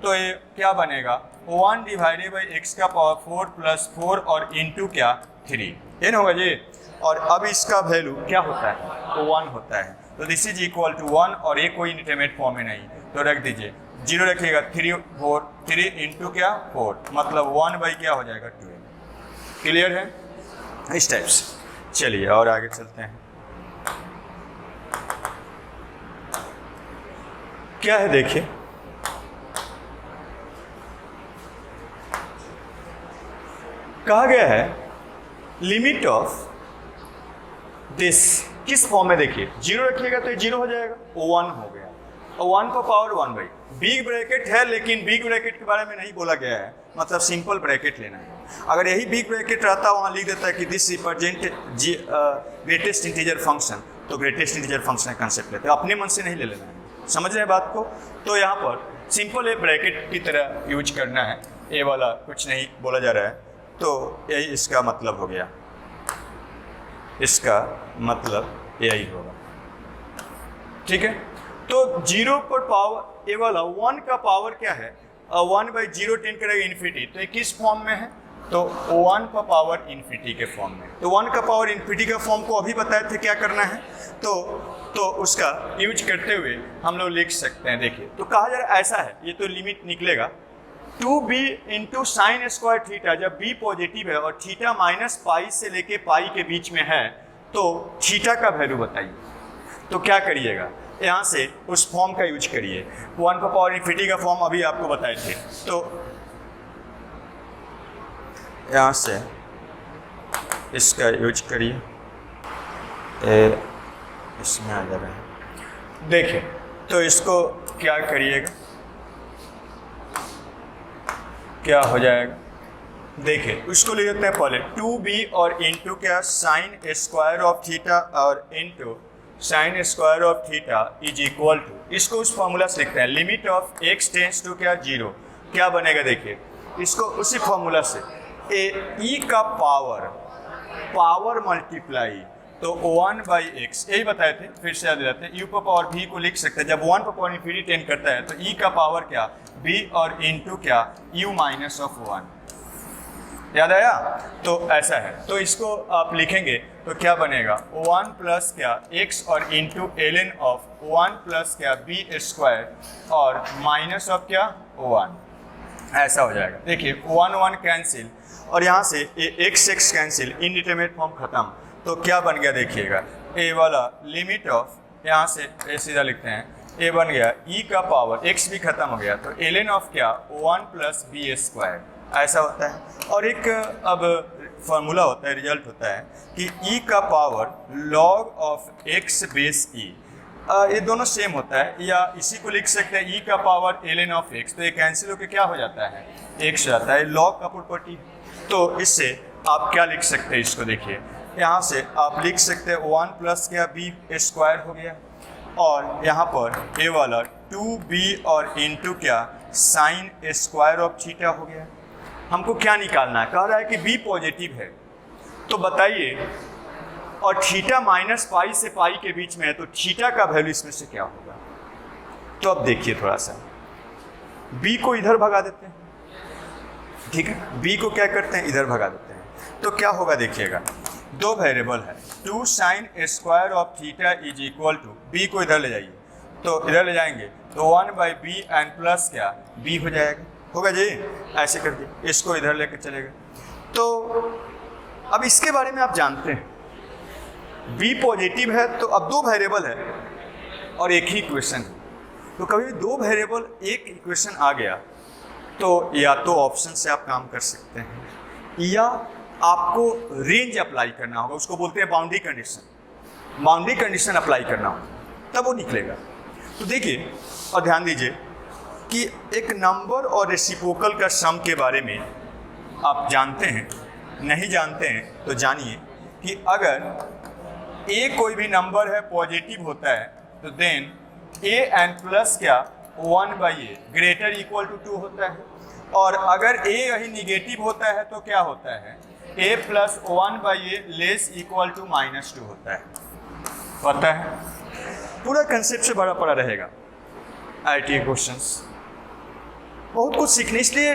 तो ये क्या बनेगा 1 डिवाइडेड बाई x का पावर 4 प्लस 4 और इंटू क्या 3, ये ना होगा जी, और अब इसका वैल्यू क्या होता है तो 1 होता है, तो दिस इज इक्वल टू 1, और ये कोई इंडिटरमिनेट फॉर्म में नहीं, तो रख दीजिए 0 रखिएगा 3 इंटू क्या 4, मतलब 1 बाई क्या हो जाएगा 12। क्लियर है इस टाइप से, चलिए और आगे चलते हैं। क्या है देखिए, कहा गया है लिमिट ऑफ दिस किस फॉर्म में, देखिए 0 रखिएगा तो 0 हो जाएगा, 1 हो गया, और 1 का पावर 1 बाई, बिग ब्रैकेट है लेकिन बिग ब्रैकेट के बारे में नहीं बोला गया है, मतलब सिंपल ब्रैकेट लेना है। अगर यही बिग ब्रैकेट रहता वहाँ लिख देता है कि this represent greatest integer function, तो ग्रेटेस्ट इंटीजर फंक्शन कंसेप्ट लेते हैं, अपने मन से नहीं ले लेना है, समझ रहे हैं बात को। तो यहाँ पर सिंपल एक ब्रैकेट की तरह यूज करना है, ये वाला कुछ नहीं बोला जा रहा है, तो यही इसका मतलब हो गया, इसका मतलब यही होगा। ठीक है। तो 0 पर पावर ए वाला 1 का पावर क्या है, 1/0 टेंड करेगा इन्फिनिटी, तो ये किस फॉर्म में है, तो 1 का पावर इन्फिनिटी के फॉर्म में। तो 1 का पावर इन्फिनिटी का फॉर्म को अभी बताए थे क्या करना है, तो उसका यूज करते हुए हम लोग लिख सकते हैं। देखिए तो कहा जा रहा है ऐसा है, ये तो लिमिट निकलेगा 2b into sine square theta, जब b पॉजिटिव है और थीटा माइनस पाई से लेके पाई के बीच में है, तो थीटा का वैल्यू बताइए। तो क्या करिएगा, यहाँ से उस फॉर्म का यूज करिए, 1 का पावर इन्फिनिटी का फॉर्म अभी आपको बताए थे, तो यहाँ से इसका यूज करिए, इसमें आ जा रहा है। देखिए तो इसको क्या करिएगा, क्या हो जाएगा, देखिए उसको ले लेते हैं पहले 2b और इंटू क्या साइन स्क्वायर ऑफ थीटा और into sine square of theta is equal to, इसको उस फॉर्मूला से लिखते हैं limit of x tends to क्या 0, क्या बनेगा देखिए इसको उसी फॉर्मूला से e का पावर मल्टीप्लाई, तो 1/x यही बताए थे, फिर से याद दिलाते हैं, u पर पावर v को लिख सकते हैं, जब 1 पर पावर इन्फिनिटी टेंड करता है तो e का पावर क्या b और इंटू क्या u माइनस ऑफ 1, याद आया, तो ऐसा है। तो इसको आप लिखेंगे तो क्या बनेगा 1 प्लस क्या x और इंटू ln ऑफ 1 प्लस क्या b स्क्वायर और माइनस ऑफ क्या 1, ऐसा हो जाएगा। देखिए 1 कैंसिल और यहाँ से x कैंसिल, इनडिटरमिनेट फॉर्म खत्म, तो क्या बन गया देखिएगा a वाला लिमिट ऑफ, यहाँ से a सीधा लिखते हैं, a बन गया e का पावर, x भी खत्म हो गया, तो ln ऑफ क्या 1 प्लस b स्क्वायर, ऐसा होता है। और एक अब फॉर्मूला होता है, रिजल्ट होता है कि e का power log of x base e, ये दोनों सेम होता है, या इसी को लिख सकते हैं e का पावर ln ऑफ x, तो ये कैंसिल होकर क्या हो जाता है x हो जाता है, log का प्रॉपर्टी। तो इससे आप क्या लिख सकते हैं, इसको देखिए यहाँ से आप लिख सकते हैं 1 प्लस क्या b स्क्वायर हो गया, और यहाँ पर a वाला 2b और इंटू क्या साइन स्क्वायर ऑफ थीटा हो गया। हमको क्या निकालना है, कह रहा है कि b पॉजिटिव है, तो बताइए, और थीटा माइनस पाई से पाई के बीच में है, तो थीटा का वैल्यू इसमें से क्या होगा। तो अब देखिए थोड़ा सा b को इधर भगा देते हैं, ठीक है, b को क्या करते हैं इधर भगा देते हैं, तो क्या होगा देखिएगा, दो वेरिएबल है 2 sine square of theta is equal to, b को इधर ले जाइए, तो इधर ले जाएंगे तो 1/b एंड प्लस क्या b हो जाएगा, होगा जी, ऐसे कर दिए, इसको इधर लेकर चलेगा। तो अब इसके बारे में आप जानते हैं b पॉजिटिव है, तो अब दो वेरिएबल है और एक ही इक्वेशन है, तो कभी दो वेरिएबल एक इक्वेशन आ गया तो या तो ऑप्शन से आप काम कर सकते हैं, या आपको रेंज अप्लाई करना होगा, उसको बोलते हैं बाउंड्री कंडीशन अप्लाई करना होगा, तब वो निकलेगा। तो देखिए और ध्यान दीजिए कि एक नंबर और रेसिप्रोकल का सम के बारे में आप जानते हैं, नहीं जानते हैं तो जानिए कि अगर a कोई भी नंबर है पॉजिटिव होता है, तो देन a एंड प्लस क्या 1/a ग्रेटर इक्वल टू 2 होता है, और अगर a यही निगेटिव होता है तो क्या होता है a plus 1/a less equal to -2 होता है। पता है, पूरा कंसेप्ट से बड़ा पड़ा रहेगा IIT क्वेश्चंस, बहुत कुछ सीखने, इसलिए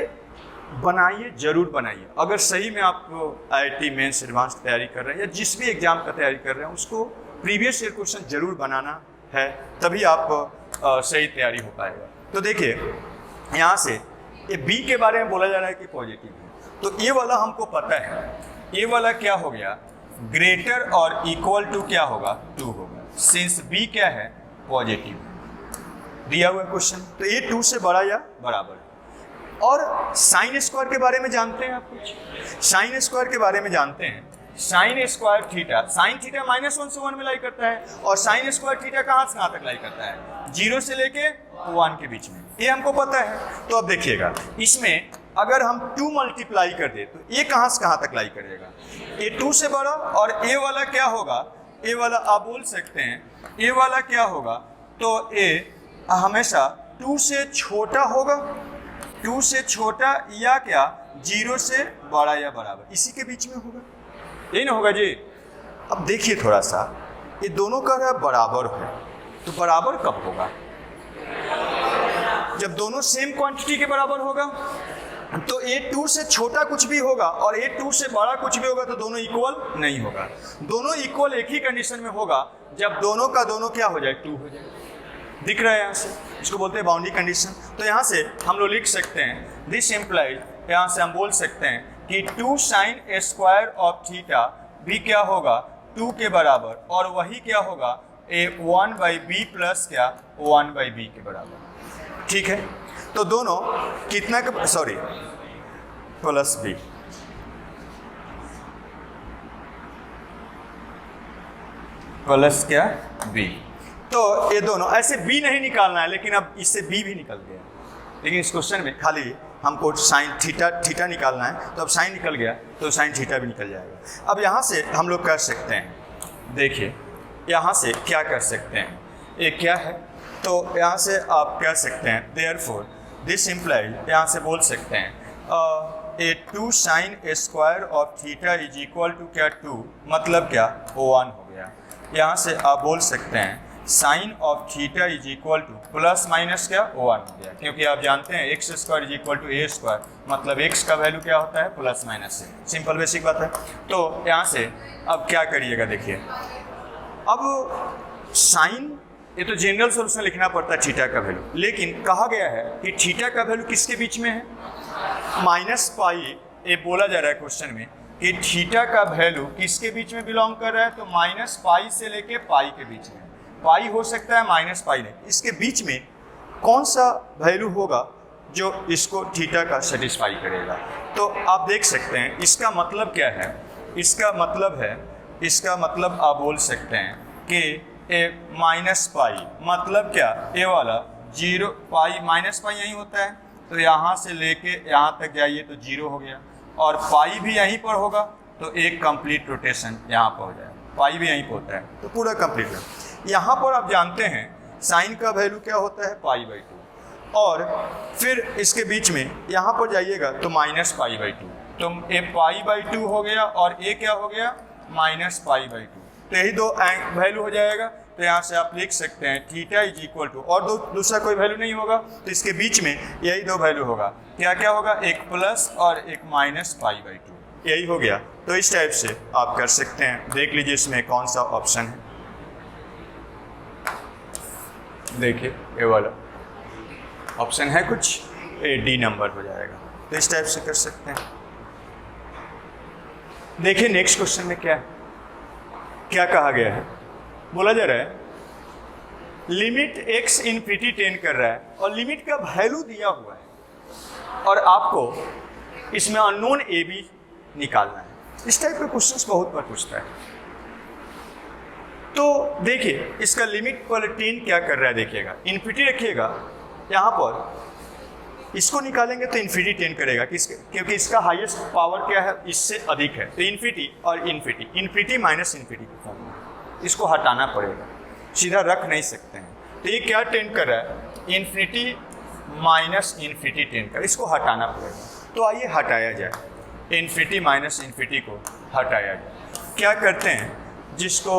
बनाइए, जरूर बनाइए। अगर सही में आप IIT मेंस एडवांस तैयारी कर रहे हैं या जिस भी एग्जाम का तैयारी कर रहे हैं, उसको प्रीवियस ईयर क्वेश्चन जरूर बनाना है, तभी आप सही तैयारी हो पाएगा। तो देखिए यहाँ से ये b के बारे में बोला जा रहा है कि पॉजिटिव है, तो ये वाला हमको पता है, ये वाला क्या हो गया ग्रेटर और इक्वल टू क्या होगा 2 होगा, सिंस b क्या है पॉजिटिव दिया हुआ क्वेश्चन, तो ये 2 से बड़ा या बराबर है। और साइन स्क्वायर के बारे में जानते हैं आप कुछ, साइन स्क्वायर के बारे में जानते हैं, sine square theta, sine theta -1 से 1 में लाई करता है, और साइन स्क्वायर थीटा कहाँ से कहाँ तक लाई करता है 0 से लेके 1 के बीच में, ये हमको पता है। तो अब देखिएगा इसमें अगर हम 2 मल्टीप्लाई कर दे तो ये कहाँ से कहाँ तक लाई करेगा, ये 2 से बड़ा, और ए वाला क्या होगा, ए वाला आप बोल सकते हैं ए वाला क्या होगा, तो ए हमेशा 2 से छोटा होगा, 2 से छोटा या क्या 0 से बड़ा या बराबर, इसी के बीच में होगा, यही ना होगा जी। अब देखिए थोड़ा सा, ये दोनों का बराबर है, तो बराबर कब होगा? जब दोनों सेम क्वांटिटी के बराबर होगा। तो A2 से छोटा कुछ भी होगा और A2 से बड़ा कुछ भी होगा तो दोनों इक्वल नहीं होगा। दोनों इक्वल एक ही कंडीशन में होगा जब दोनों का दोनों क्या हो जाए, 2 हो जाए। दिख रहा है यहाँ से, इसको बोलते हैं बाउंड्री कंडीशन। तो यहाँ से हम लोग लिख सकते हैं दिस इम्प्लाइज, यहाँ से हम बोल सकते हैं कि 2 sin a square of theta भी क्या होगा, 2 के बराबर, और वही क्या होगा, a 1/b प्लस क्या 1/b के बराबर। ठीक है, तो दोनों कितना का, सॉरी प्लस b, प्लस क्या b। तो ये दोनों ऐसे b नहीं निकालना है, लेकिन अब इससे b भी निकल गया। लेकिन इस क्वेश्चन में खाली हमको साइन थीटा निकालना है, तो अब साइन निकल गया तो साइन थीटा भी निकल जाएगा। अब यहाँ से हम लोग कर सकते हैं, देखिए यहाँ से क्या कर सकते हैं, ये क्या है, तो यहाँ से आप कह सकते हैं देयरफॉर दिस इम्प्लाइज, यहाँ से बोल सकते हैं a 2 sin a square of theta is equal to क्या 2, मतलब क्या 1 हो गया। यहाँ से आप बोल सकते हैं sine of theta is equal to plus minus क्या 1 हो गया, क्योंकि आप जानते हैं x square is equal to a square, मतलब एक्स का वैल्यू क्या होता है, प्लस माइनस से। सिंपल बेसिक बात है। तो यहाँ से अब क्या करिएगा, देखिए अब साइन, ये तो जनरल सोल्यूशन लिखना पड़ता है थीटा का वैल्यू, लेकिन कहा गया है कि थीटा का वैल्यू किसके बीच में है, -पाई। ये बोला जा रहा है क्वेश्चन में कि थीटा का वैल्यू किसके बीच में बिलोंग कर रहा है, तो -पाई से लेके पाई के बीच में। पाई हो सकता है, -पाई नहीं, इसके बीच में कौन सा वैल्यू होगा जो इसको थीटा का सेटिस्फाई करेगा। तो आप देख सकते हैं इसका मतलब क्या है, इसका मतलब आप बोल सकते हैं कि -पाई मतलब क्या, ये वाला 0 पाई, -पाई यहीं होता है, तो यहाँ से लेके यहाँ तक जाइए तो 0 हो गया, और पाई भी यहीं पर होगा तो एक कंप्लीट रोटेशन यहाँ पर हो जाएगा। पाई भी यहीं पर होता है तो पूरा कंप्लीट है। यहाँ पर आप जानते हैं साइन का वैल्यू क्या होता है, π/2, और फिर इसके बीच में यहाँ पर जाइएगा तो -π/2, तो ये π/2 हो गया और ये क्या हो गया, -π/2। तो यही दो वैल्यू हो जाएगा। तो यहाँ से आप लिख सकते हैं थीटा इज इक्वल टू, और दूसरा कोई वैल्यू नहीं होगा, तो इसके बीच में यही दो वैल्यू होगा। क्या क्या होगा, एक प्लस और एक -π/2, यही हो गया। तो इस टाइप से आप कर सकते हैं। देख लीजिए इसमें कौन सा ऑप्शन है, देखिए ये वाला ऑप्शन है कुछ, ए डी नंबर हो जाएगा। तो इस टाइप से कर सकते हैं। देखिए नेक्स्ट क्वेश्चन में क्या कहा गया है, बोला जा रहा है लिमिट x इनफिनिटी टेंड कर रहा है और लिमिट का वैल्यू दिया हुआ है और आपको इसमें अननोन ए बी निकालना है। इस टाइप के क्वेश्चंस बहुत बार पूछता है। तो देखिए इसका लिमिट पर 10 क्या कर रहा है, देखिएगा इन्फिनिटी रखिएगा यहाँ पर, इसको निकालेंगे तो इन्फिनिटी 10 करेगा, क्योंकि इसका हाईएस्ट पावर क्या है, इससे अधिक है। तो इन्फिनिटी और इन्फिनिटी माइनस इन्फिनिटी की फॉर्म, इसको हटाना पड़ेगा, सीधा रख नहीं सकते हैं। तो ये क्या टेंड कर रहा है, इन्फिनिटी माइनस इन्फिनिटी टेंड कर, इसको हटाना पड़ेगा। तो आइए हटाया जाए, इन्फिनिटी माइनस इन्फिनिटी को हटाया जाए। क्या करते हैं, जिसको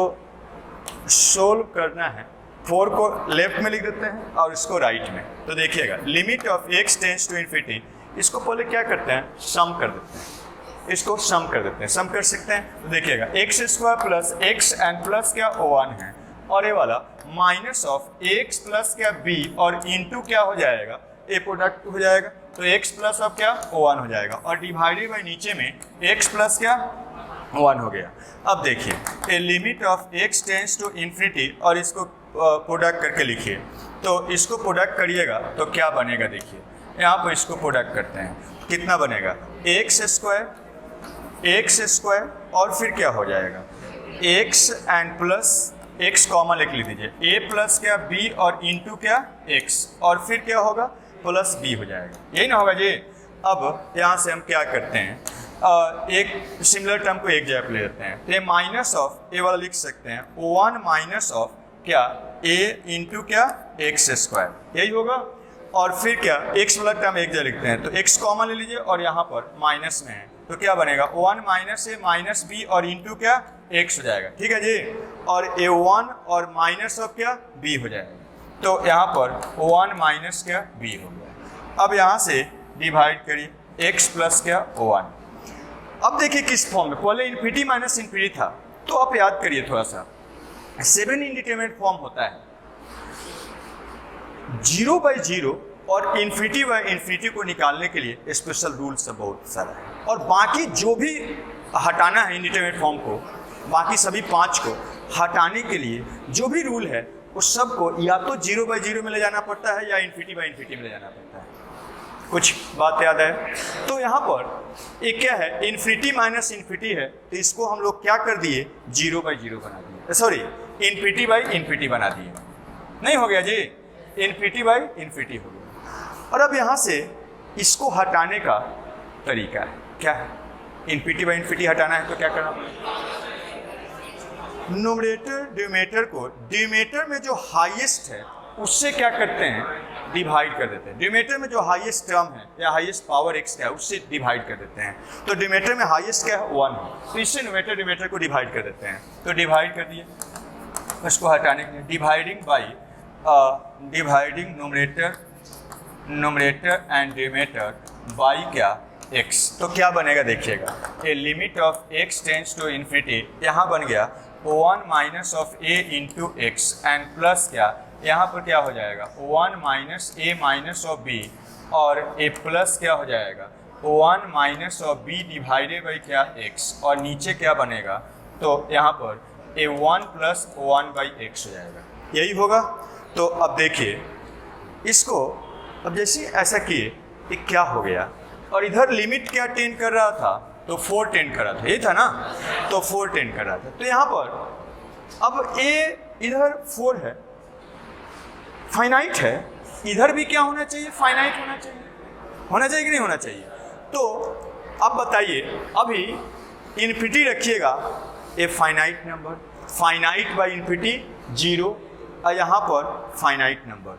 सोल्व करना है 4 को लेफ्ट में लिख देते हैं और इसको राइट में। तो देखिएगा limit of x tends to infinity, इसको पहले क्या करते हैं, सम कर देते हैं, इसको सम कर देते हैं। सम कर सकते हैं तो देखिएगा x² plus x and plus क्या 1 है, और ये वाला माइनस ऑफ x प्लस क्या b और इंटू क्या हो जाएगा, ए प्रोडक्ट हो जाएगा। तो x प्लस ऑफ क्या 1 हो जाएगा, और डिवाइडेड बाई नीचे में x प्लस क्या 1 हो गया। अब देखिए a limit of x tends to infinity, और इसको प्रोडक्ट करके लिखिए। तो इसको प्रोडक्ट करिएगा तो क्या बनेगा, देखिए यहाँ पर इसको प्रोडक्ट करते हैं, कितना बनेगा x² और फिर क्या हो जाएगा x and plus x common लिख लीजिए, a प्लस क्या b और इंटू क्या x, और फिर क्या होगा प्लस b हो जाएगा, यही ना होगा जी। अब यहाँ से हम क्या करते हैं, एक सिमिलर टर्म को एक जगह पे ले लेते हैं। तो ये माइनस ऑफ ए वाला लिख सकते हैं 1 माइनस ऑफ क्या a इंटू क्या x², यही होगा। और फिर क्या x वाला टर्म एक जगह लिखते हैं, तो x कॉमन ले लीजिए और यहाँ पर माइनस में है, तो क्या बनेगा 1 माइनस a माइनस b और इंटू क्या x हो जाएगा, ठीक है जी। और a1 और माइनस ऑफ क्या b हो जाएगा, तो यहाँ पर 1 माइनस क्या b हो गया। अब यहाँ से डिवाइड करिए x प्लस क्या 1। अब देखिए किस फॉर्म में, पहले इन्फिनिटी माइनस इन्फिनिटी था, तो आप याद करिए थोड़ा सा, 7 इंडिटरमिनेट फॉर्म होता है 0/0 और इन्फिनिटी को निकालने के लिए स्पेशल रूल सब बहुत सारा है। और बाकी जो भी हटाना है इंडिटरमिनेट फॉर्म को, बाकी सभी 5 को हटाने के लिए जो भी रूल है उस सब को या तो 0/0 में ले जाना पड़ता है या इन्फिनिटी में ले जाना पड़ता है। कुछ बात याद है? तो यहाँ पर एक क्या है, इन्फिनिटी माइनस इन्फिनिटी है, तो इसको हम लोग क्या कर दिए 0/0 बना दिए, सॉरी इन्फिनिटी बना दिए। नहीं हो गया जी, इन्फिनिटी हो गया। और अब यहाँ से इसको हटाने का तरीका है, क्या है, इन्फिनिटी हटाना है तो क्या करना पड़ेगा, न्यूमरेटर डिनोमिनेटर को, डिनोमिनेटर में जो हाईएस्ट है उससे क्या करते हैं, डिवाइड कर देते हैं। डिनोमिनेटर में जो हाईएस्ट टर्म है या हाईएस्ट पावर x क्या है उससे डिवाइड कर देते हैं। तो डिनोमिनेटर में हाईएस्ट क्या है 1 है, तो इससे न्यूमरेटर डिनोमिनेटर को डिवाइड कर देते हैं। तो डिवाइड कर दिए, उसको हटाने के लिए dividing numerator and denominator by क्या x। तो क्या बनेगा देखिएगा, a limit of x tends to infinity, यहाँ बन गया 1 minus of a into x and plus क्या, यहाँ पर क्या हो जाएगा 1 minus a minus of b, और a प्लस क्या हो जाएगा 1 minus of b divided by क्या x, और नीचे क्या बनेगा, तो यहाँ पर a1 प्लस 1/x हो जाएगा, यही होगा। तो अब देखिए इसको, अब जैसे ऐसा किए ये क्या हो गया, और इधर लिमिट क्या टेंड कर रहा था, तो 4 टेंड कर रहा था, ये था ना, तो 4 टेंड कर रहा था। तो यहाँ पर अब a इधर 4 है, फाइनाइट है, इधर भी क्या होना चाहिए, फाइनाइट होना चाहिए कि नहीं होना चाहिए। तो अब बताइए, अभी इन्फिनिटी रखिएगा, a finite number, finite by infinity 0, और यहाँ पर फाइनाइट नंबर।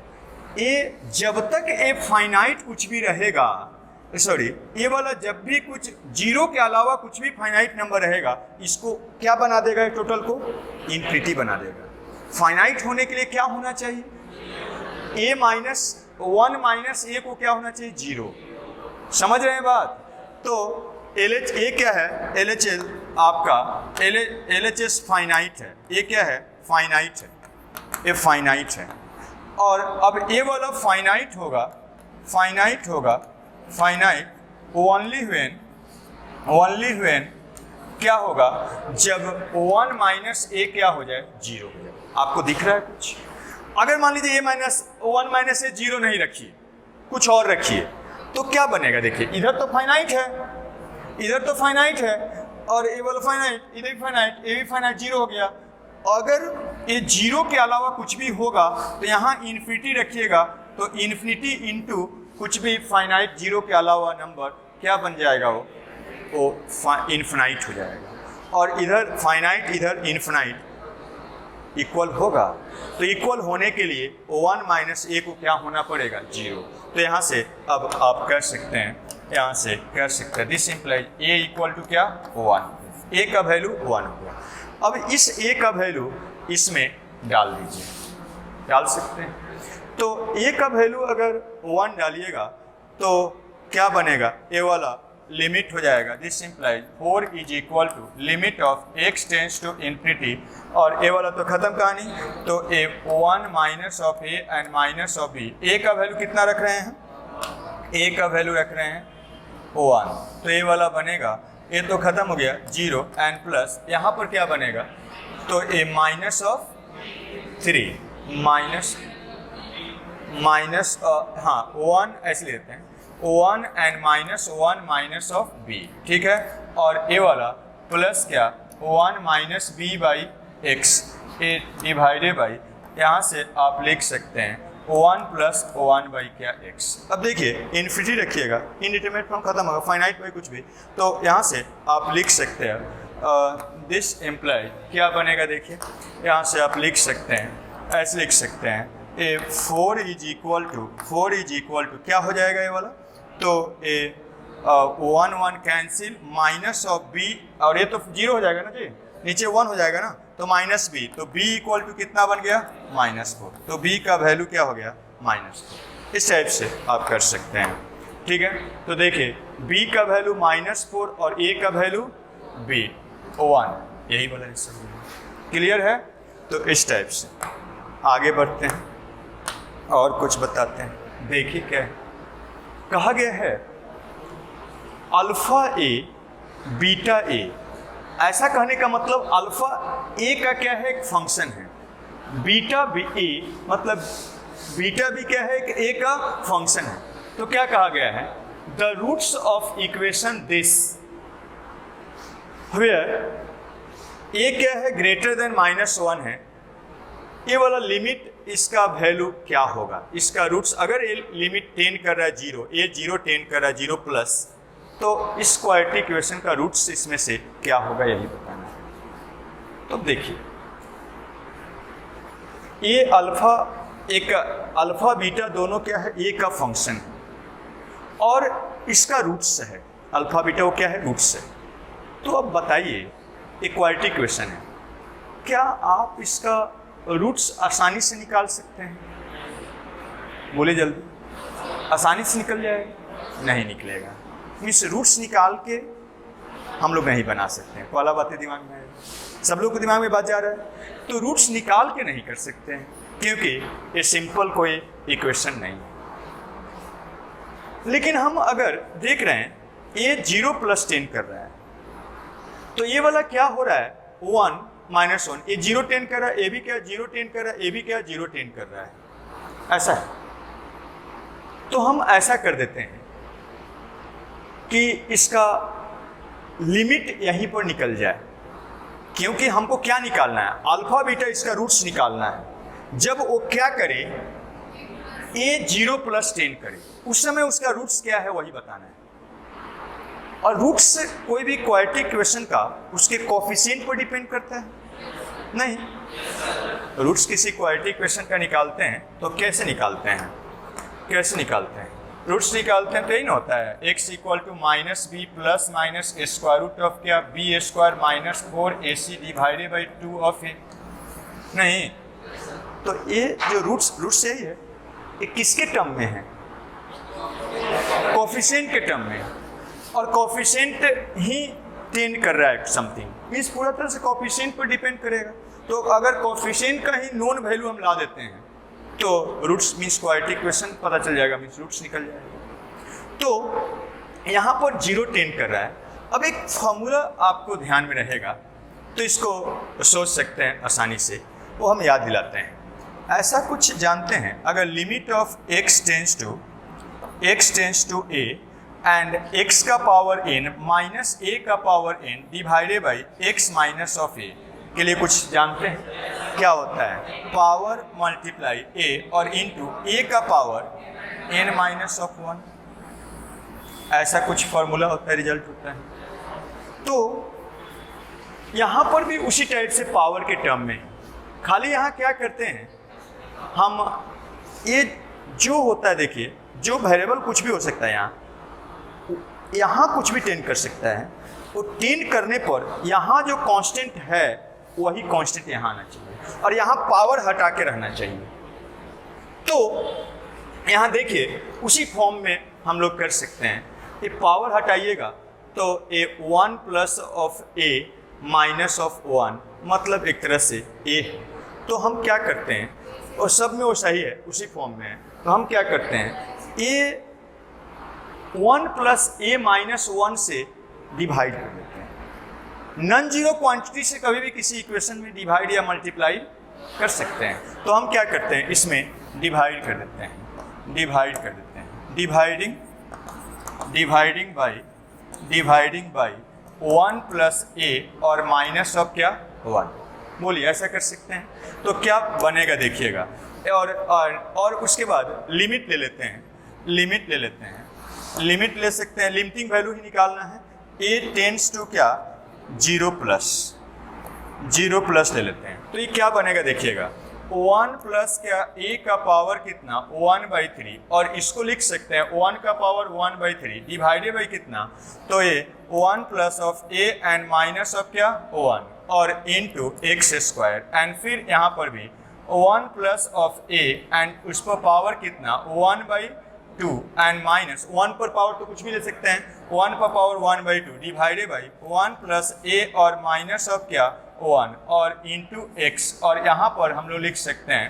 ए जब तक ए फाइनाइट कुछ भी रहेगा, सॉरी ये वाला जब भी कुछ 0 के अलावा कुछ भी फाइनाइट नंबर रहेगा, इसको क्या बना देगा, टोटल को इन्फिनिटी बना देगा। फाइनाइट होने के लिए क्या होना चाहिए, a माइनस 1 माइनस a को क्या होना चाहिए 0, समझ रहे हैं बात। तो LH a क्या है, LHL आपका LHS फाइनाइट है, ये क्या है फाइनाइट है, ये फाइनाइट है। और अब a वाला फाइनाइट होगा फाइनाइट ओनली व्हेन क्या होगा, जब 1 माइनस a क्या हो जाए 0 हो जाए। आपको दिख रहा है कुछ? अगर मान लीजिए 1 माइनस a 0 नहीं रखिए, कुछ और रखिए, तो क्या बनेगा, देखिए इधर तो फाइनाइट है, और ए वाला फाइनाइट, इधर भी फाइनाइट, ए भी फाइनाइट, 0 हो गया। अगर ये 0 के अलावा कुछ भी होगा तो यहाँ इन्फिनिटी रखिएगा, तो इन्फिनिटी इंटू कुछ भी फाइनाइट 0 के अलावा नंबर क्या बन जाएगा, वो इन्फिनाइट हो जाएगा। और इधर फाइनाइट इधर इन्फिनाइट इक्वल होगा, तो इक्वल होने के लिए 1 माइनस a को क्या होना पड़ेगा 0। तो यहाँ से अब आप कर सकते हैं, this implies a equal to क्या 1, a का वैल्यू 1 होगा। अब इस a का वैल्यू इसमें डाल दीजिए, डाल सकते हैं। तो a का वैल्यू अगर 1 डालिएगा तो क्या बनेगा, a वाला लिमिट हो जाएगा, this implies 4 is equal to limit of x tends to infinity, और a वाला तो खत्म कहानी। तो a 1 minus of a and minus of b, a का वैल्यू कितना रख रहे हैं, a का वैल्यू रख रहे हैं 1, तो a वाला बनेगा, a तो खत्म हो गया 0 एंड प्लस यहाँ पर क्या बनेगा, तो a माइनस ऑफ 3 माइनस हाँ 1 ऐसे लेते हैं, 1 and minus 1 minus of b, ठीक है। और a वाला प्लस क्या 1 minus b by x, A divided by, यहाँ से आप लिख सकते हैं 1 प्लस 1 बाई क्या x। अब देखिए इन्फिनिटी रखिएगा, इनडिटरमिनेट फॉर्म खत्म होगा, फाइनाइट बाई कुछ भी, तो यहाँ से आप लिख सकते हैं दिस इम्प्लाई क्या बनेगा, देखिए यहाँ से आप लिख सकते हैं, ऐसे लिख सकते हैं ए 4 इज इक्वल टू क्या हो जाएगा ये वाला, तो ए 1 1 कैंसिल माइनस ऑफ b, और ये तो 0 हो जाएगा ना जी, नीचे 1 हो जाएगा ना, तो माइनस बी, तो b इक्वल टू कितना बन गया, -4, तो b का वैल्यू क्या हो गया, -4। इस टाइप से आप कर सकते हैं, ठीक है। तो देखिए b का वैल्यू -4 और a का वैल्यू b1, यही वाला आंसर क्लियर है। तो इस टाइप से आगे बढ़ते हैं और कुछ बताते हैं। देखिए क्या है, कहा गया है अल्फा ए बीटा ए। ऐसा कहने का मतलब अल्फा ए का क्या है, एक फंक्शन है, बीटा बी ए मतलब बीटा भी क्या है, एक ए का फंक्शन है। तो क्या कहा गया है, the roots of equation this where A क्या है, ग्रेटर देन -1 है, ये वाला लिमिट इसका वैल्यू क्या होगा, इसका रूट्स अगर ये लिमिट टेंड कर रहा है 0, ये 0 टेंड कर रहा है 0 प्लस, तो इस क्वाड्रेटिक इक्वेशन का रूट्स इसमें से क्या होगा, यही बताना है। तो देखिए ये अल्फा बीटा दोनों क्या है, ए का फंक्शन है और इसका रूट्स है, अल्फा बीटा वो क्या है, रूट्स है। तो अब बताइए एक क्वाड्रेटिक इक्वेशन है, क्या आप इसका रूट्स आसानी से निकाल सकते हैं, बोले जल्दी, आसानी से निकल जाएगा, नहीं निकलेगा। इस रूट्स निकाल के हम लोग नहीं बना सकते हैं, वाला बातें दिमाग में है, सब लोग को दिमाग में बात जा रहा है। तो रूट्स निकाल के नहीं कर सकते हैं क्योंकि ये सिंपल कोई इक्वेशन नहीं है। लेकिन हम अगर देख रहे हैं ये 0 + 10 कर रहा है, तो ये वाला क्या हो रहा है, 1 -1, ये 0 10 कर रहा है, ये भी क्या 0 10 कर रहा है, ये भी क्या 0 10 कर रहा है, ऐसा है। तो हम ऐसा कर देते हैं कि इसका लिमिट यहीं पर निकल जाए, क्योंकि हमको क्या निकालना है, अल्फा बीटा इसका रूट्स निकालना है। जब वो क्या करे, ए 0 + 10 करे, उस समय उसका रूट्स क्या है वही बताना है। और रूट्स कोई भी क्वाड्रेटिक इक्वेशन का उसके कोफिशिएंट पर डिपेंड करता है, नहीं। रूट्स किसी क्वाड्रेटिक इक्वेशन का निकालते हैं तो कैसे निकालते हैं, कैसे निकालते हैं, रूट्स निकालते हैं तो यही ना होता है, x = -b + -√ऑफ क्या, b² - 4ac / 2 ऑफ a, नहीं। तो ये जो रूट्स यही है, ये किसके टर्म में है, कोफिशिएंट के टर्म में, और कोफिशिएंट ही टेंड कर रहा है समथिंग, इस पूरा तरह से कोफिशिएंट पर डिपेंड करेगा। तो अगर कोफिशिएंट का ही नोन वैल्यू हम ला देते हैं तो रूट्स मीन्स क्वाड्रेटिक इक्वेशन पता चल जाएगा, मीन्स रूट्स निकल जाएगा। तो यहाँ पर 0 टेंड कर रहा है। अब एक फॉर्मूला आपको ध्यान में रहेगा, तो इसको सोच सकते हैं आसानी से, वो हम याद दिलाते हैं। ऐसा कुछ जानते हैं, अगर limit of x tends to a and x का पावर n माइनस a का power n divided by x minus of a के लिए कुछ जानते हैं, क्या होता है, पावर मल्टीप्लाई a और इंटू a का पावर n माइनस ऑफ 1, ऐसा कुछ फॉर्मूला होता है, रिजल्ट होता है। तो यहाँ पर भी उसी टाइप से पावर के टर्म में, खाली यहाँ क्या करते हैं हम, ये जो होता है, देखिए जो वेरिएबल कुछ भी हो सकता है, यहाँ कुछ भी टेंड कर सकता है, वो टेंड करने पर यहाँ जो कांस्टेंट है वही कांस्टेंट यहाँ आना चाहिए और यहाँ पावर हटा के रहना चाहिए। तो यहाँ देखिए उसी फॉर्म में हम लोग कर सकते हैं, ये पावर हटाइएगा तो a 1 plus of a minus of 1 मतलब एक तरह से a है। तो हम क्या करते हैं, और सब में वो सही है, उसी फॉर्म में है, तो हम क्या करते हैं, a 1 प्लस a माइनस 1 से डिवाइड कर देते हैं। नॉन जीरो क्वांटिटी से कभी भी किसी इक्वेशन में डिवाइड या मल्टीप्लाई कर सकते हैं। तो हम क्या करते हैं, इसमें डिवाइड कर देते हैं, डिवाइडिंग बाई 1 प्लस a और माइनस ऑफ क्या 1, बोलिए ऐसा कर सकते हैं। तो क्या बनेगा देखिएगा, और उसके बाद लिमिट ले लेते हैं, लिमिट ले सकते हैं, लिमिटिंग वैल्यू ही निकालना है। a टेंड्स टू क्या 0 प्लस ले लेते हैं, तो ये क्या बनेगा देखिएगा, 1 प्लस क्या a का पावर कितना 1/3, और इसको लिख सकते हैं 1 का पावर 1/3 डिवाइडेड बाई कितना, तो ये 1 plus of a and minus of क्या 1 और इंटू एक्स स्क्वायर एंड फिर यहाँ पर भी 1 प्लस ऑफ ए एंड उस पर पावर कितना 1/2 एंड माइनस 1 पर पावर तो कुछ भी ले सकते हैं 1 पर पावर 1/2 डिवाइडेड बाई 1 प्लस ए और माइनस ऑफ क्या 1 और इंटू एक्स और यहाँ पर हम लोग लिख सकते हैं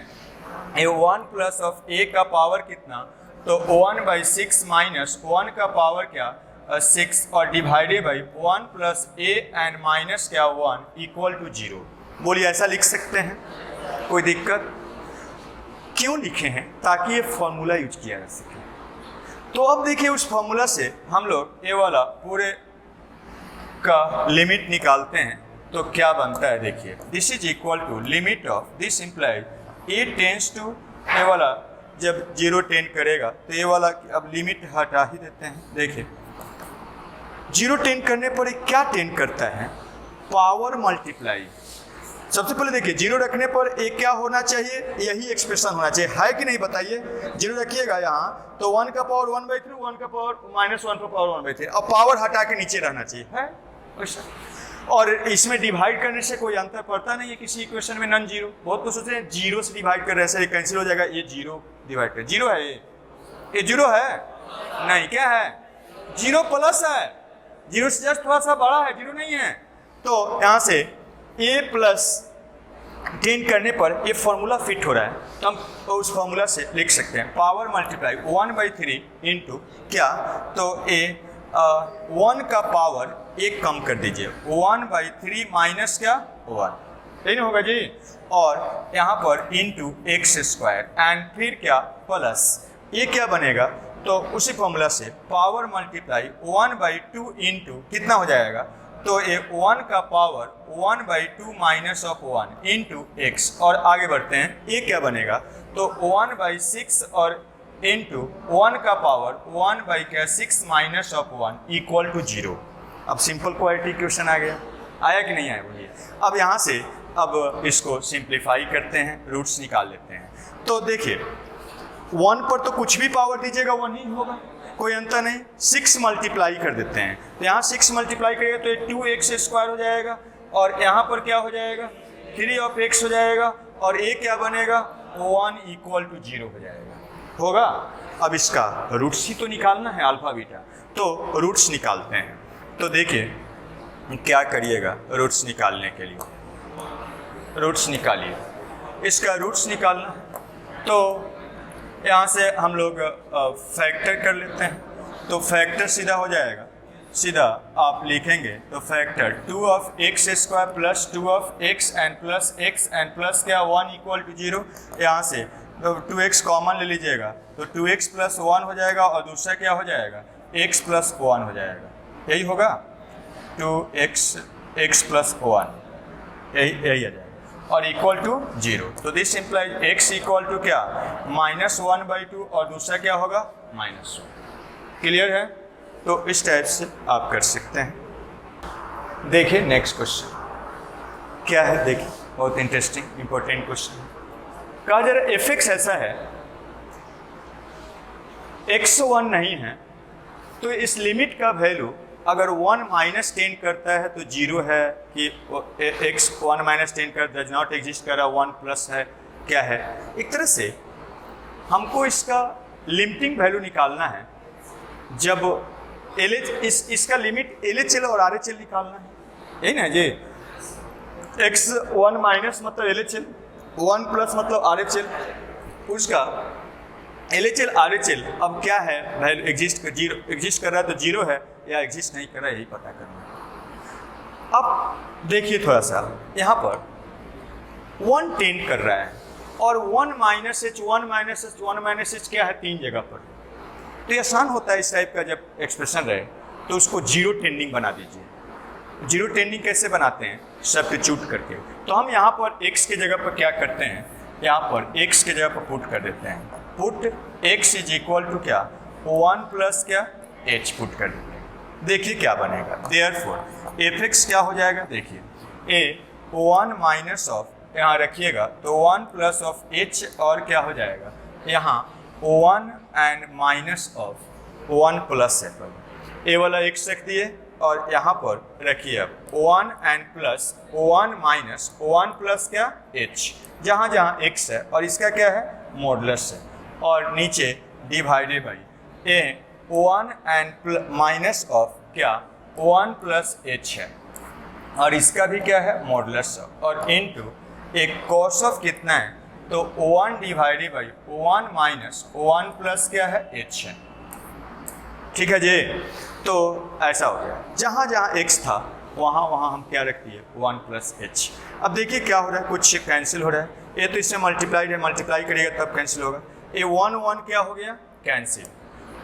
ये 1 प्लस ऑफ ए का पावर कितना तो 1/6 माइनस 1 का पावर क्या 6 और divided by 1 plus A and minus क्या 1 इक्वल टू 0। बोलिए ऐसा लिख सकते हैं, कोई दिक्कत? क्यों लिखे हैं? ताकि ये फॉर्मूला यूज किया जा सके। तो अब देखिए उस फॉर्मूला से हम लोग ये वाला पूरे का लिमिट निकालते हैं तो क्या बनता है देखिए, this is equal to limit of this implied a tends to ये वाला जब 0 टेंड करेगा तो ये वाला अब लिमिट हटा ही देते हैं। देखिए 0 टेंड करने पर क्या टेंड करता है पावर मल्टीप्लाई। सबसे पहले देखिए 0 रखने पर एक क्या होना चाहिए यही एक्सप्रेशन होना चाहिए, है कि नहीं बताइए? 0 रखिएगा यहाँ तो 1 का पावर 1/3 1 का पावर माइनस 1 का पावर 1/3 अब पावर हटा के नीचे रहना चाहिए है वैसा। और इसमें डिवाइड करने से कोई अंतर पड़ता नहीं है किसी इक्वेशन में नॉन जीरो। बहुत कुछ सोचते हैं 0 से डिवाइड कर रहे हैं कैंसिल हो जाएगा, ये 0 डिवाइड कर 0 है ये 0 है नहीं, क्या है 0 प्लस है, 0 से जस्ट थोड़ा सा बड़ा है, 0 नहीं है। तो यहाँ से a प्लस 10 करने पर ये फॉर्मूला फिट हो रहा है तो हम उस फॉर्मूला से लिख सकते हैं पावर मल्टीप्लाई 1/3 इंटू क्या तो a 1 का पावर एक कम कर दीजिए 1/3 माइनस क्या 1 नहीं होगा जी, और यहाँ पर इंटू एक्स स्क्वायर एंड फिर क्या प्लस ये क्या बनेगा तो उसी फॉर्मूला से पावर मल्टीप्लाई 1/2 इंटू कितना हो जाएगा तो ये 1 का power 1/2 minus of 1 into x और आगे बढ़ते हैं ये क्या बनेगा तो 1/6 और इंटू 1 का power 1/6 minus of 1 equal to 0। अब सिंपल क्वालिटी क्वेश्चन आ गया, आया कि नहीं आया बोलिए? अब यहाँ से अब इसको सिंप्लीफाई करते हैं, रूट्स निकाल लेते हैं। तो देखिए 1 पर तो कुछ भी पावर दीजिएगा 1 ही होगा, कोई अंतर नहीं। 6 मल्टीप्लाई कर देते हैं तो यहाँ 6 मल्टीप्लाई करिएगा तो ये 2x स्क्वायर हो जाएगा और यहाँ पर क्या हो जाएगा 3 ऑफ x हो जाएगा और a क्या बनेगा 1 इक्वल टू 0 हो जाएगा, होगा। अब इसका रूट्स ही तो निकालना है अल्फा बीटा, तो रूट्स निकालते हैं। तो देखिए क्या करिएगा रूट्स निकालने के लिए, रूट्स निकालिए। इसका रूट्स निकालना तो यहाँ से हम लोग फैक्टर कर लेते हैं तो फैक्टर सीधा हो जाएगा, सीधा आप लिखेंगे तो factor 2 of x square plus 2 of x and plus क्या 1 इक्वल टू 0। यहाँ से तो 2x कॉमन ले लीजिएगा तो 2x प्लस 1 हो जाएगा और दूसरा क्या हो जाएगा x प्लस 1 हो जाएगा, यही होगा 2x प्लस 1 यही आ जाएगा और इक्वल टू 0। तो this implies x equal to क्या -1/2 और दूसरा क्या होगा -1। क्लियर है? तो इस टाइप से आप कर सकते हैं। देखिए नेक्स्ट क्वेश्चन क्या है, देखिए बहुत इंटरेस्टिंग इंपॉर्टेंट क्वेश्चन है। कहा जरा fx ऐसा है x 1 नहीं है तो इस लिमिट का वैल्यू अगर 1 माइनस 10 करता है तो 0 है कि x 1 माइनस 10 कर डज नॉट एग्जिस्ट कर रहा 1 प्लस है, क्या है। एक तरह से हमको इसका लिमिटिंग वैल्यू निकालना है जब इसका लिमिट LHL और RHL निकालना है, यही ना जी। x 1 माइनस मतलब LHL, 1 प्लस मतलब RHL, उसका LHL RHL अब क्या है वैल्यू एग्जिस्ट कर रहा है तो 0 है या एग्जिस्ट नहीं कर रहा है यही पता करना है। अब देखिए थोड़ा सा यहाँ पर 1 टेंड कर रहा है और 1 माइनस h क्या है 3 जगह पर, तो ये आसान होता है इस टाइप का जब एक्सप्रेशन रहे तो उसको 0 टेंडिंग बना दीजिए। 0 टेंडिंग कैसे बनाते हैं सब्स्टिट्यूट करके, तो हम यहाँ पर x के जगह पर क्या करते हैं यहाँ पर x के जगह पर पुट कर देते हैं, put x is equal to क्या 1 प्लस क्या h पुट कर देते हैं। देखिए क्या बनेगा, देयरफॉर fx क्या हो जाएगा देखिए a 1 माइनस ऑफ यहाँ रखिएगा तो 1 प्लस ऑफ h और क्या हो जाएगा यहाँ 1 एंड माइनस ऑफ 1 प्लस है, ए वाला x रख दिए और यहाँ पर रखिए अब O1 and plus O1 minus O1 plus क्या H, जहाँ जहाँ x है और इसका क्या है मॉडुलस है, और नीचे divided by A O1 and minus of क्या O1 प्लस H है, और इसका भी क्या है मॉडुलस है, और इनटू एक कॉस ऑफ कितना है तो O1 divided by O1 minus O1 plus क्या है H है। ठीक है जी, तो ऐसा हो गया, जहाँ जहाँ x था वहाँ वहाँ हम क्या रख दिए 1 प्लस H। अब देखिए क्या हो रहा है, कुछ कैंसिल हो रहा है, ये तो इससे मल्टीप्लाइड है, मल्टीप्लाई करिएगा तब कैंसिल होगा, ये 1 1 क्या हो गया कैंसिल,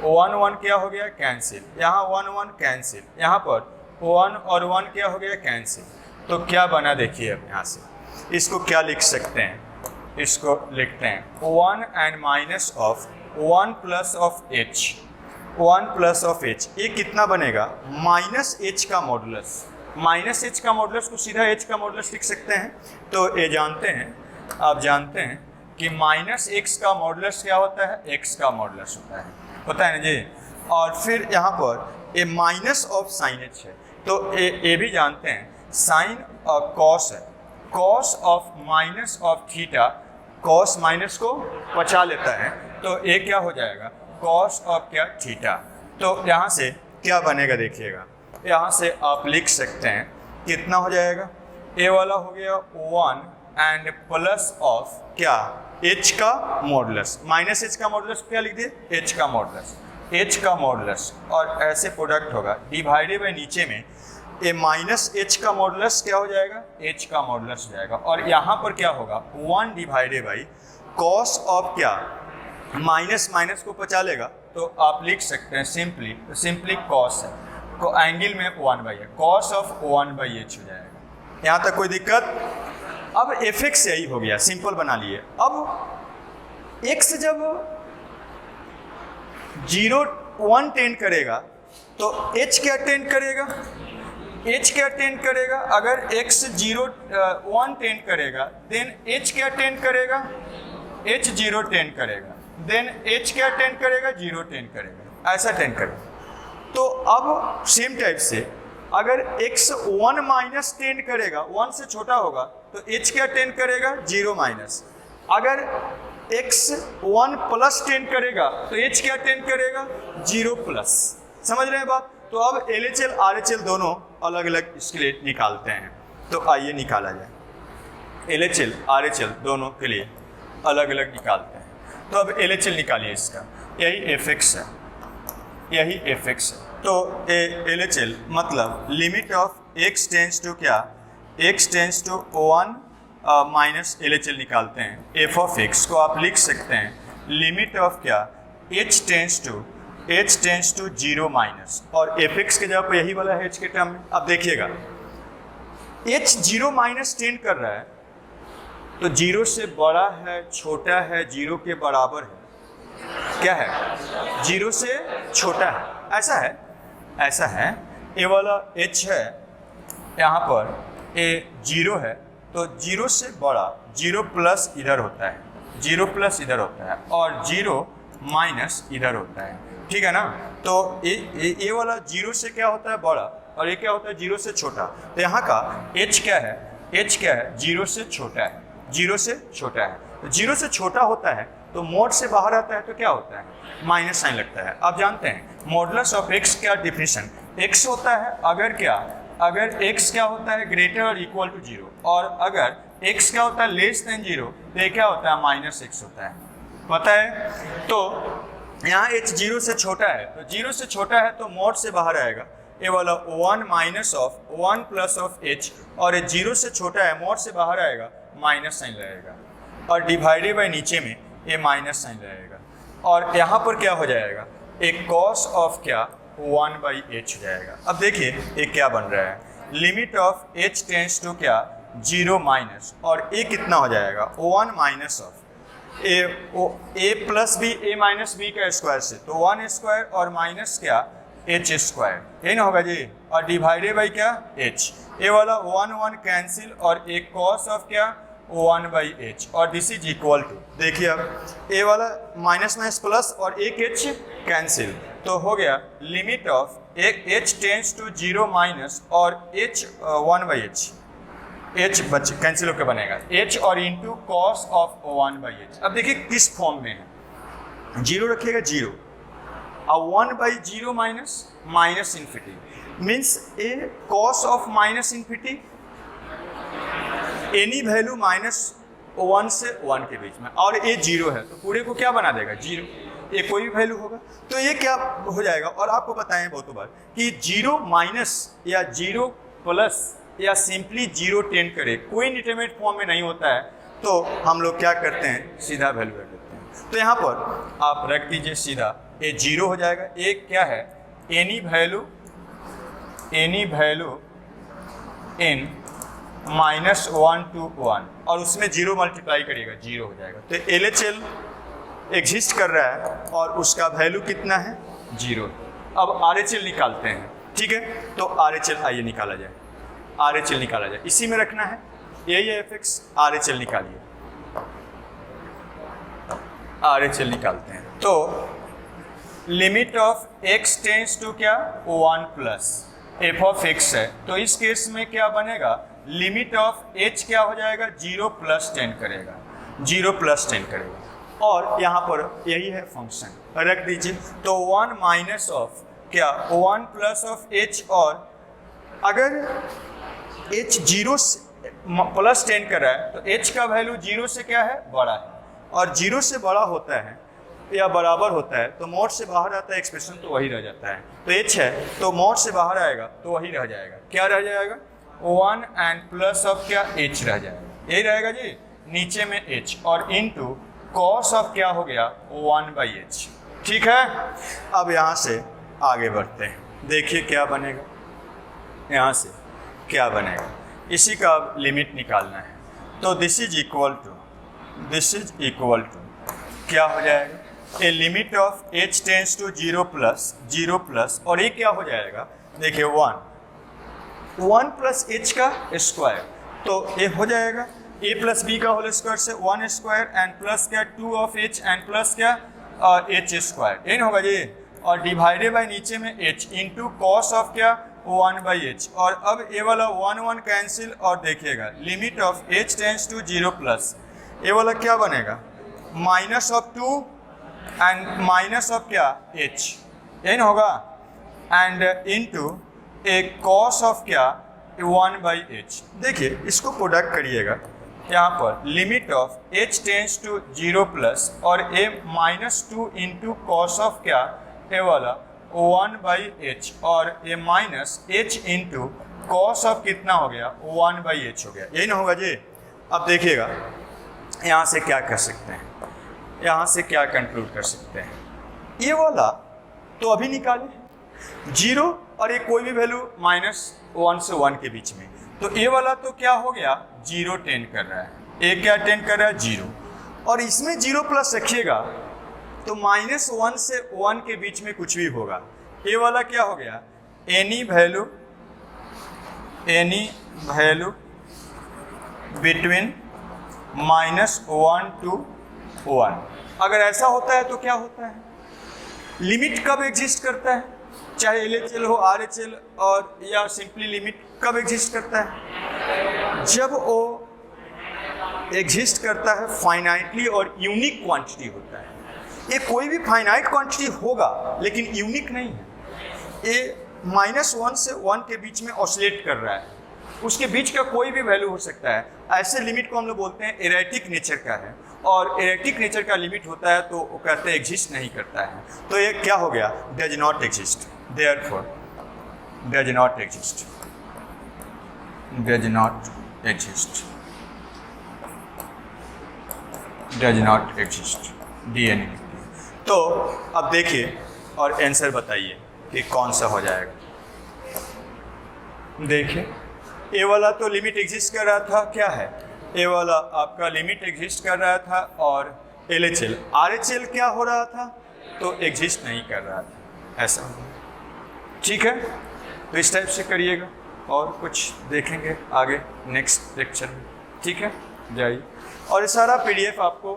1 1 क्या हो गया कैंसिल, यहाँ 1 1 कैंसिल, यहाँ पर 1 और 1 क्या हो गया कैंसिल। तो क्या बना देखिए अब यहाँ से, इसको क्या लिख सकते हैं, इसको लिखते हैं 1 and minus of 1 plus of H, 1 plus of H, ये कितना बनेगा माइनस H का मॉडुलस, माइनस H का मॉडुलस को सीधा H का मॉडुलस लिख सकते हैं। तो ये जानते हैं, आप जानते हैं कि माइनस x का मॉडुलस क्या होता है, x का मॉडुलस होता है ना जी, और फिर यहाँ पर ये माइनस ऑफ साइन H है, तो ये भी जानते हैं साइन और कॉस है, cos of minus of theta, cos minus को बचा लेता है, तो ये क्या हो जाएगा कॉस ऑफ क्या थीटा। तो यहाँ से क्या बनेगा देखिएगा, यहाँ से आप लिख सकते हैं कितना हो जाएगा, ए वाला हो गया 1 एंड प्लस ऑफ क्या H का मॉडुलस, माइनस H का मॉडुलस क्या लिख दिए H का मॉडुलस, H का मॉडुलस, और ऐसे प्रोडक्ट होगा डिवाइडेड बाई नीचे में ए माइनस H का मॉडुलस क्या हो जाएगा H का मॉडुलस हो जाएगा, और यहाँ पर क्या होगा 1 डिवाइडेड बाई कॉस ऑफ क्या माइनस माइनस को बचा लेगा, तो आप लिख सकते हैं सिंपली कॉस है, को एंगल में 1 बाई है, कॉस ऑफ 1 बाई H हो जाएगा। यहाँ तक कोई दिक्कत। अब fx यही हो गया, सिंपल बना लिए। अब x जब 0 1 टेंड करेगा तो h क्या टेंड करेगा, h क्या टेंड करेगा, अगर x 0 1 टेंड करेगा देन h क्या टेंड करेगा, h 0 टेंड करेगा, देन h क्या टेंड करेगा 0 टेंड करेगा, ऐसा टेंड करेगा। तो अब सेम टाइप से अगर x 1 माइनस टेंड करेगा, 1 से छोटा होगा तो h क्या टेंड करेगा 0 माइनस, अगर x 1 प्लस टेंड करेगा तो h क्या टेंड करेगा 0 प्लस। समझ रहे हैं बात। तो अब LHL RHL दोनों अलग अलग इसके लिए निकालते हैं, तो आइए निकाला जाए। LHL RHL दोनों के लिए अलग अलग निकालते हैं, तो अब LHL निकालिए इसका, यही fx है, यही fx है। तो LHL मतलब limit of x tends to क्या, x tends to 1 minus LHL निकालते हैं, f ऑफ x को आप लिख सकते हैं लिमिट ऑफ क्या h टेंस टू 0 माइनस, और fx के जगह पर यही वाला है h के टर्म में। अब देखिएगा h 0 माइनस टेंड कर रहा है, तो 0 से बड़ा है, छोटा है, 0 के बराबर है, क्या है 0 से छोटा है, ऐसा है। ये वाला h है, यहाँ पर ये 0 है, तो 0 से बड़ा 0 प्लस इधर होता है, 0 प्लस इधर होता है, और 0 माइनस इधर होता है, ठीक है ना। तो ये वाला 0 से क्या होता है बड़ा, और ये क्या होता है 0 से छोटा। तो यहाँ का h क्या है, h क्या है 0 से छोटा है, 0 से छोटा है। तो 0 से छोटा होता है तो मोड से बाहर आता है तो क्या होता है माइनस साइन लगता है। आप जानते हैं मॉडुलस ऑफ x क्या डेफिनेशन, x होता है अगर क्या, अगर x क्या होता है ग्रेटर और इक्वल टू 0, और अगर x क्या होता है लेस देन 0 तो ये क्या होता है माइनस x होता है, पता है। तो यहाँ h 0 से छोटा है, तो 0 से छोटा है तो मोड से बाहर आएगा, ये वाला 1 minus of 1 plus of h, और ये 0 से छोटा है मोड से बाहर आएगा माइनस साइन रहेगा, और डिवाइडेड बाई नीचे में ये माइनस साइन रहेगा, और यहाँ पर क्या हो जाएगा एक कॉस ऑफ क्या 1 बाई h हो जाएगा। अब देखिए ये क्या बन रहा है, limit of h tends to क्या 0 माइनस, और a कितना हो जाएगा 1 minus of a plus b, a minus b का स्क्वायर से, तो 1 स्क्वायर और माइनस क्या h स्क्वायर, ये ना होगा जी, और डिवाइडेड बाई क्या h, ये वाला 1 1 कैंसिल, और एक कॉस ऑफ क्या वन बाई एच, और दिस इज इक्वल टू, देखिए अब ए वाला माइनस माइनस प्लस और एक एच कैंसिल, तो हो गया लिमिट ऑफ एक h tends to zero minus और एच वन बाई एच बच कैंसिल होकर बनेगा एच और into cos of one by h. अब देखिए किस फॉर्म में है, जीरो रखिएगा जीरो, अब one by zero minus minus infinity means A cos of minus infinity any value minus one से वन के बीच में, और ये जीरो है तो पूरे को क्या बना देगा जीरो, ये कोई भी वैल्यू होगा तो ये क्या हो जाएगा। और आपको बताएं बहुत बार कि जीरो माइनस या जीरो प्लस या सिंपली जीरो टेंड करे कोई इंडिटरमिनेट फॉर्म में नहीं होता है, तो हम लोग क्या करते हैं सीधा वैल्यू रख देते हैं। तो यहाँ पर आप रख दीजिए सीधा, ये जीरो हो जाएगा, एक क्या है any value in minus one two one, और उसमें जीरो मल्टीप्लाई करिएगा जीरो हो जाएगा। तो LHL एग्जिस्ट कर रहा है और उसका वैल्यू कितना है जीरो। अब RHL निकालते हैं, ठीक है, तो RHL आइए निकाला जाए, RHL निकाला जाए, इसी में रखना है यही fx, RHL निकालिए, RHL निकालते हैं। तो limit of x tends to क्या one plus F of X है, तो इस केस में क्या बनेगा लिमिट ऑफ h क्या हो जाएगा जीरो प्लस टेन करेगा, जीरो प्लस टेन करेगा, और यहाँ पर यही है फंक्शन रख दीजिए। तो वन माइनस ऑफ क्या वन प्लस ऑफ h, और अगर h जीरो प्लस टेन कर रहा है तो h का वैल्यू जीरो से क्या है बड़ा है, और जीरो से बड़ा होता है या बराबर होता है तो मोड से बाहर आता है एक्सप्रेशन तो वही रह जाता है। तो h है तो मोड से बाहर आएगा तो वही रह जाएगा, क्या रह जाएगा वन एंड प्लस ऑफ क्या h रह जाएगा, यही रहेगा जी नीचे में h, और इनटू कॉस ऑफ क्या हो गया वन बाई एच, ठीक है। अब यहाँ से आगे बढ़ते हैं, देखिए क्या बनेगा, यहाँ से क्या बनेगा, इसी का अब लिमिट निकालना है। तो दिस इज इक्वल टू क्या हो जाएगा a limit of h tends to zero plus, और ये क्या हो जाएगा देखिए वन प्लस एच का स्क्वायर, तो ये हो जाएगा a प्लस बी का होल स्क्वायर से वन स्क्वायर एंड प्लस क्या two of h and plus क्या h स्क्वायर, ये होगा जी, और डिवाइडेड बाई नीचे में h इंटू कॉस ऑफ क्या वन बाई एच, और अब ये वाला वन वन कैंसिल, और देखिएगा limit of h tends to zero plus, ये वाला क्या बनेगा minus of two and minus of क्या h, ये होगा, and into a cos of क्या वन बाई एच। देखिए इसको प्रोडक्ट करिएगा, यहाँ पर limit of h tends to zero plus और a minus two into cos of क्या ए वाला वन बाई एच, और a minus h into cos of कितना हो गया वन बाई एच हो गया, यही ना होगा जी। अब देखिएगा यहाँ से क्या कर सकते हैं, यहाँ से क्या कंक्लूड कर सकते हैं, ये वाला तो अभी निकाले जीरो और ये कोई भी वैल्यू माइनस वन से वन के बीच में, तो ये वाला तो क्या हो गया जीरो टेंड कर रहा है, ए क्या टेंड कर रहा है जीरो, और इसमें जीरो प्लस रखिएगा तो माइनस वन से वन के बीच में कुछ भी होगा, ये वाला क्या हो गया any value between minus one two one. अगर ऐसा होता है तो क्या होता है, लिमिट कब एग्जिस्ट करता है, चाहे LHL हो RHL और या सिंपली लिमिट कब एग्जिस्ट करता है, जब वो एग्जिस्ट करता है फाइनाइटली और यूनिक क्वांटिटी होता है। ये कोई भी फाइनाइट क्वांटिटी होगा लेकिन यूनिक नहीं है, ये माइनस वन से वन के बीच में ऑसिलेट कर रहा है, उसके बीच का कोई भी वैल्यू हो सकता है। ऐसे लिमिट को हम लोग बोलते हैं एरेटिक नेचर का है, और एरेटिक नेचर का लिमिट होता है तो वो कहते हैं एग्जिस्ट नहीं करता है, तो ये क्या हो गया does not exist, therefore does not exist, does not exist, does not exist, DNA। तो अब देखिए और आंसर बताइए कि कौन सा हो जाएगा। देखिए ए वाला तो लिमिट एग्जिस्ट कर रहा था, क्या है ए वाला आपका लिमिट एग्जिस्ट कर रहा था, और LHL RHL क्या हो रहा था तो एग्जिस्ट नहीं कर रहा था, ऐसा ठीक है। तो इस टाइप से करिएगा और कुछ देखेंगे आगे नेक्स्ट लेक्चर में, ठीक है। जाइए और ये सारा PDF आपको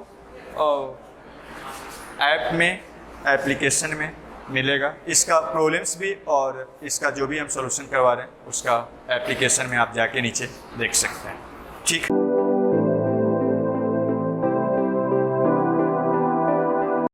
ऐप में, एप्लीकेशन में मिलेगा। इसका प्रॉब्लम्स भी और इसका जो भी हम सॉल्यूशन करवा रहे हैं उसका एप्लीकेशन में आप जाके नीचे देख सकते हैं। ठीक है।